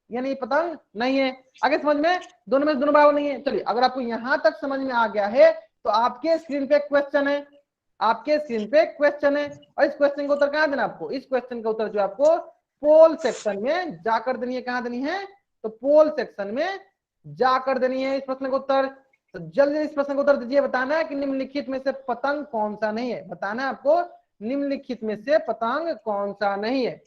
A: यानी ये पतंग नहीं है। आगे समझ में, दोनों में दोनों बराबर नहीं है। चलिए अगर आपको यहां तक समझ में आ गया है तो आपके स्क्रीन पे क्वेश्चन है, आपके स्क्रीन पे क्वेश्चन है, और इस क्वेश्चन का उत्तर कहां देना आपको? इस क्वेश्चन का उत्तर जो आपको पोल सेक्शन में जाकर देनी है। कहां देनी है? तो पोल सेक्शन में जाकर देनी है इस प्रश्न का उत्तर। तो जल्दी इस प्रश्न का उत्तर दीजिए। बताना है कि निम्नलिखित में से पतंग कौन सा नहीं है, बताना है आपको निम्नलिखित में से पतंग कौन सा नहीं है।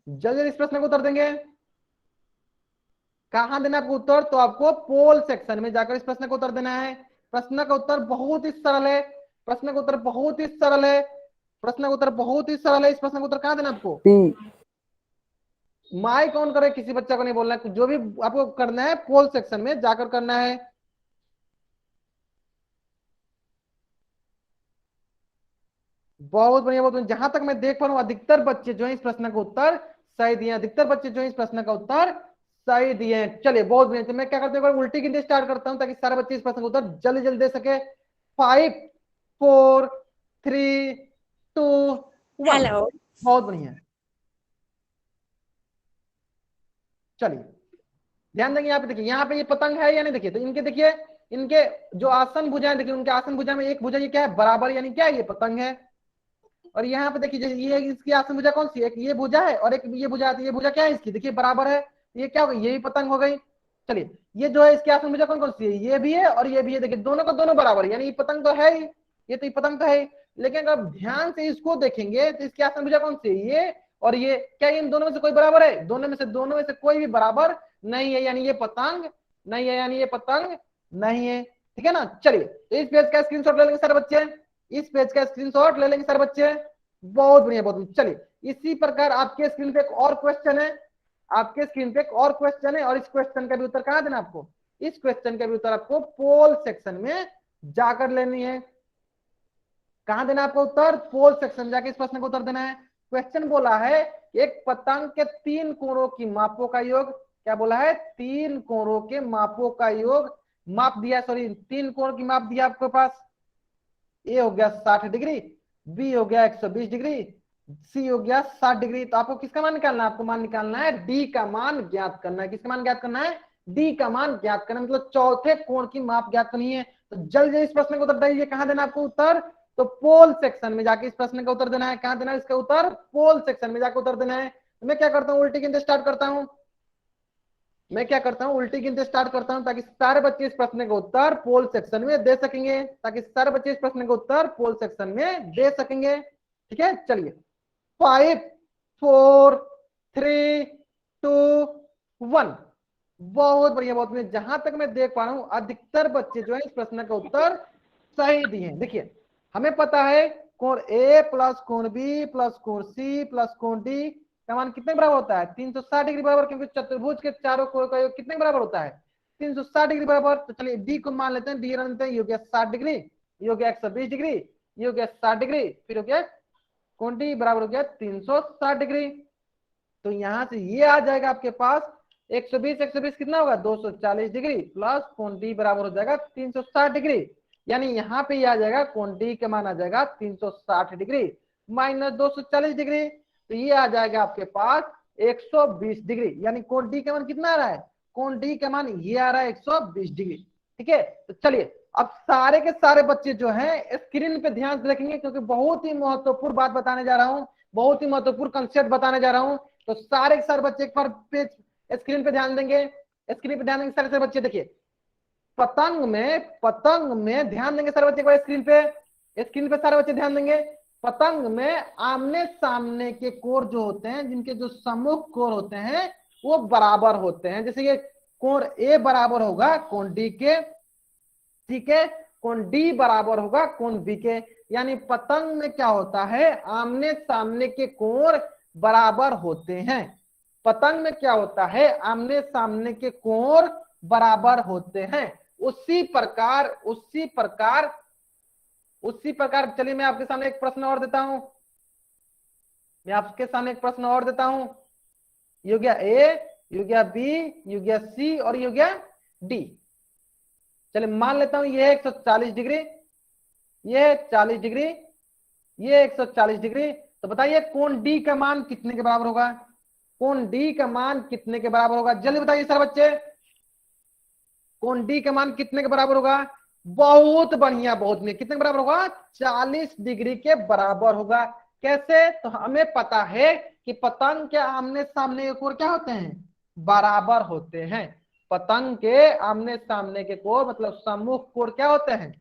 A: जल्दी इस प्रश्न का उत्तर देंगे। कहां देना आपको उत्तर? तो आपको पोल सेक्शन में जाकर इस प्रश्न का उत्तर देना है। प्रश्न का उत्तर बहुत ही सरल है, प्रश्न का उत्तर बहुत ही सरल है, प्रश्न का उत्तर बहुत ही सरल है। इस प्रश्न का उत्तर कहां देना आपको? माइक ऑन करे, किसी बच्चा को नहीं बोलना है, जो भी आपको करना है पोल सेक्शन में जाकर करना है। बहुत बढ़िया, बहुत बढ़िया। जहां तक मैं देख पा रहा हूं अधिकतर बच्चे जो है इस प्रश्न का उत्तर सही दिए, अधिकतर बच्चे जो है इस प्रश्न का उत्तर सही दिए। चलिए बहुत बढ़िया। तो मैं क्या करता हूँ, उल्टी गिनती स्टार्ट करता हूँ ताकि सारे बच्चे इस प्रश्न का उत्तर जल्दी जल्दी दे सके। 5 4 3 2 1।
B: हेलो।
A: बहुत बढ़िया। चलिए ध्यान देंगे, यहाँ पे देखिए, यहाँ पे ये पतंग है या नहीं? देखिए तो इनके, देखिए इनके जो आसन भुजाएं, देखिए उनके आसन भुजा में एक भुजा ये क्या है? बराबर, यानी क्या है? ये पतंग है। और यहाँ पे देखिए जैसे ये इसकी आसन भुजा कौन सी है? एक ये भुजा है और एक ये भुजा आती है। ये भुजा क्या है इसकी? देखिए बराबर है। ये क्या हो गई? ये भी पतंग हो गई। चलिए ये जो है इसकी आसन भुजा कौन कौन सी है? ये भी है और ये भी है। देखिए दोनों का दोनों बराबर है, यानी ये पतंग तो है ही, ये तो ये पतंग तो है ही। लेकिन अगर ध्यान से इसको देखेंगे तो इसकी आसन भुजा कौन सी है? ये और ये। क्या इन दोनों में से कोई बराबर है? दोनों में से कोई भी बराबर नहीं है, यानी ये पतंग नहीं है, यानी ये पतंग नहीं है। ठीक है ना? चलिए तो इस पेज का स्क्रीनशॉट ले लेंगे सारे बच्चे, इस पेज का स्क्रीनशॉट ले लेंगे सारे बच्चे। बहुत बढ़िया, बहुत बढ़िया। चलिए इसी प्रकार आपके स्क्रीन पे एक और क्वेश्चन है, आपके स्क्रीन पे एक और क्वेश्चन है, और इस क्वेश्चन का भी उत्तर कहां देना आपको? इस क्वेश्चन का भी उत्तर आपको पोल सेक्शन में जाकर लेनी है। कहां देना आपको उत्तर? पोल सेक्शन जाके इस प्रश्न का उत्तर देना है। क्वेश्चन बोला है एक पतंग के 3 कोणों की मापों का योग। क्या बोला है? 3 कोणों के मापों का योग माप दिया, सॉरी 3 कोण की माप दिया आपके पास। ए हो गया 60 डिग्री, बी हो गया 120 डिग्री, सी हो गया 60 डिग्री। तो आपको किसका मान निकालना है? आपको मान निकालना है डी का मान ज्ञात करना है। किसका मान ज्ञात करना है? डी का मान ज्ञात करना, मतलब चौथे कोण की माप ज्ञात करनी है। तो जल्द इस प्रश्न का उत्तर दीजिए। कहां देना आपको उत्तर? तो पोल सेक्शन में जाके इस प्रश्न का उत्तर देना है। कहां देना है इसका उत्तर? पोल सेक्शन में जाकर उत्तर देना है। तो मैं क्या करता हूँ, उल्टी गिनती स्टार्ट करता हूँ। मैं क्या करता हूँ, उल्टी गिनती स्टार्ट करता हूँ ताकि सारे बच्चे इस प्रश्न का उत्तर पोल सेक्शन में दे सकेंगे, ताकि सारे बच्चे इस प्रश्न का उत्तर पोल सेक्शन में दे सकेंगे। ठीक है? चलिए 5 4 3 2 1। बहुत बढ़िया, बहुत बढ़िया। जहां तक मैं देख पा रहा हूं अधिकतर बच्चे जो है इस प्रश्न का उत्तर सही दिए हैं। देखिए हमें पता है कोण ए प्लस कोण बी प्लस कोण सी प्लस कोण डी का मान कितने बराबर होता है? 360 डिग्री बराबर, क्योंकि चतुर्भुज के चारों कोण का योग कितने बराबर होता है? 360 डिग्री बराबर। तो चलिए डी को मान लेते हैं, डी रन लेते हैं। ये हो गया 60 डिग्री, ये हो गया 120 डिग्री, ये हो गया 60 डिग्री, फिर हो गया कोण डी बराबर हो गया 360 डिग्री। तो यहां से ये आ जाएगा आपके पास 120 120 कितना होगा? 240 डिग्री प्लस कोण डी बराबर हो जाएगा 360 डिग्री, यानी यहाँ पे ये आ जाएगा कोण डी का मान आ जाएगा 360 डिग्री माइनस 240 डिग्री। तो ये आ जाएगा आपके पास 120 डिग्री, यानी कोण डी का मान कितना आ रहा है? कोण डी का मान ये आ रहा है 120 डिग्री। ठीक है? तो चलिए अब सारे के सारे बच्चे जो हैं स्क्रीन पे ध्यान से देखेंगे, क्योंकि बहुत ही महत्वपूर्ण बात बताने जा रहा हूं, बहुत ही महत्वपूर्ण कंसेप्ट बताने जा रहा हूं। तो सारे के सारे बच्चे एक बार पेज स्क्रीन पे ध्यान देंगे, स्क्रीन पे ध्यान देंगे सारे सारे बच्चे। देखिए पतंग में ध्यान देंगे सारे बच्चे, एक बार स्क्रीन पे सारे बच्चे ध्यान देंगे। पतंग में आमने सामने के कोण जो होते हैं, जिनके जो सम्मुख कोण होते हैं वो बराबर होते हैं। जैसे ये कोण ए बराबर होगा कोण डी के, ठीक है, कोण डी बराबर होगा कोण बी के। यानी पतंग में क्या होता है? आमने सामने के कोण बराबर होते हैं। पतंग में क्या होता है? आमने सामने के कोण बराबर होते हैं। उसी प्रकार चलिए मैं आपके सामने एक प्रश्न और देता हूं। मैं आपके सामने एक प्रश्न और देता हूं, ये हो गया ए, ये हो गया बी, ये हो गया सी और ये हो गया डी। चलिए मान लेता हूं ये है 140 डिग्री, ये है 40 डिग्री, ये 140 डिग्री। तो बताइए कोण डी का मान कितने के बराबर होगा? कोण डी का मान कितने के बराबर होगा? जल्दी बताइए सर बच्चे, कोण डी का मान कितने के बराबर होगा? बहुत बढ़िया, बहुत बढ़िया। कितने के बराबर होगा? 40 डिग्री के बराबर होगा। कैसे? तो हमें पता है कि पतंग के आमने सामने के कोण क्या होते हैं? बराबर होते हैं। पतंग के आमने सामने के कोण मतलब सम्मुख कोण क्या होते हैं?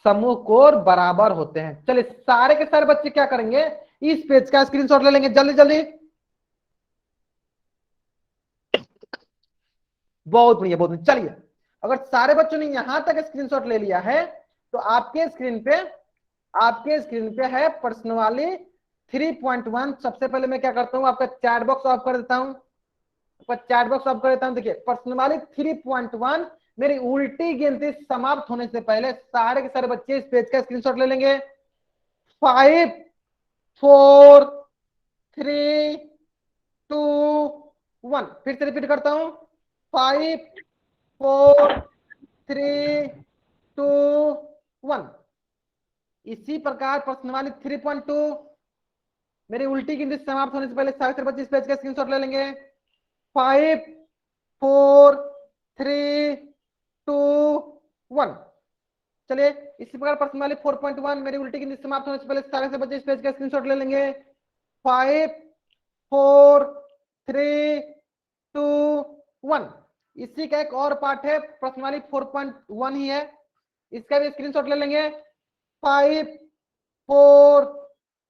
A: समूह कोण बराबर होते हैं। चलिए सारे के सारे बच्चे क्या करेंगे, इस पेज का स्क्रीनशॉट ले लेंगे जल्दी जल्दी। बहुत बढ़िया, बहुत बढ़िया। चलिए अगर सारे बच्चों ने यहां तक स्क्रीनशॉट ले लिया है तो आपके स्क्रीन पे है प्रश्न वाली 3.1। सबसे पहले मैं क्या करता हूं, आपका चैट बॉक्स ऑफ कर देता हूं, चैट बॉक्स ऑफ कर देता हूं। देखिए प्रश्न वाली 3.1 मेरी उल्टी गिनती समाप्त होने से पहले सारे के सारे बच्चे इस पेज का स्क्रीनशॉट ले लेंगे। 5 4 3 2 1। फिर से रिपीट करता हूं, 5 4 3 2 1। इसी प्रकार प्रश्नवाली 3.2 मेरी उल्टी गिनती समाप्त होने से पहले सारे सारे बच्चे इस पेज का स्क्रीनशॉट ले लेंगे। 5 4 3 2 1। चलिए इसी प्रकार प्रश्नवाली 4.1 मेरी उल्टी गिनती समाप्त होने से पहले सारे से बच्चे इस पेज का स्क्रीनशॉट ले लेंगे। 5 4 3 2 1। इसी का एक और पार्ट है, प्रश्नवाली 4.1 ही है, इसका भी स्क्रीनशॉट ले लेंगे। 5 4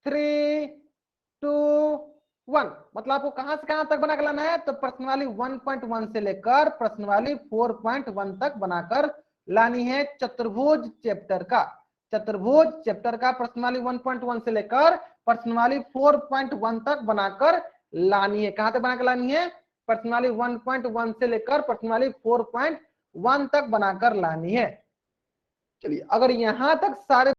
A: 3 2 1। मतलब आपको कहां से कहां तक बनाकर लाना है, तो प्रश्नवाली 1.1 से लेकर प्रश्नवाली 4.1 तक बनाकर लानी है। चतुर्भुज चैप्टर का प्रश्नवाली 1.1 से लेकर प्रश्नवाली 4.1 तक बनाकर लानी है। कहां तक बनाकर लानी है? प्रश्नवाली 1.1 से लेकर प्रश्नवाली 4.1 तक बनाकर लानी है। चलिए अगर यहां तक सारे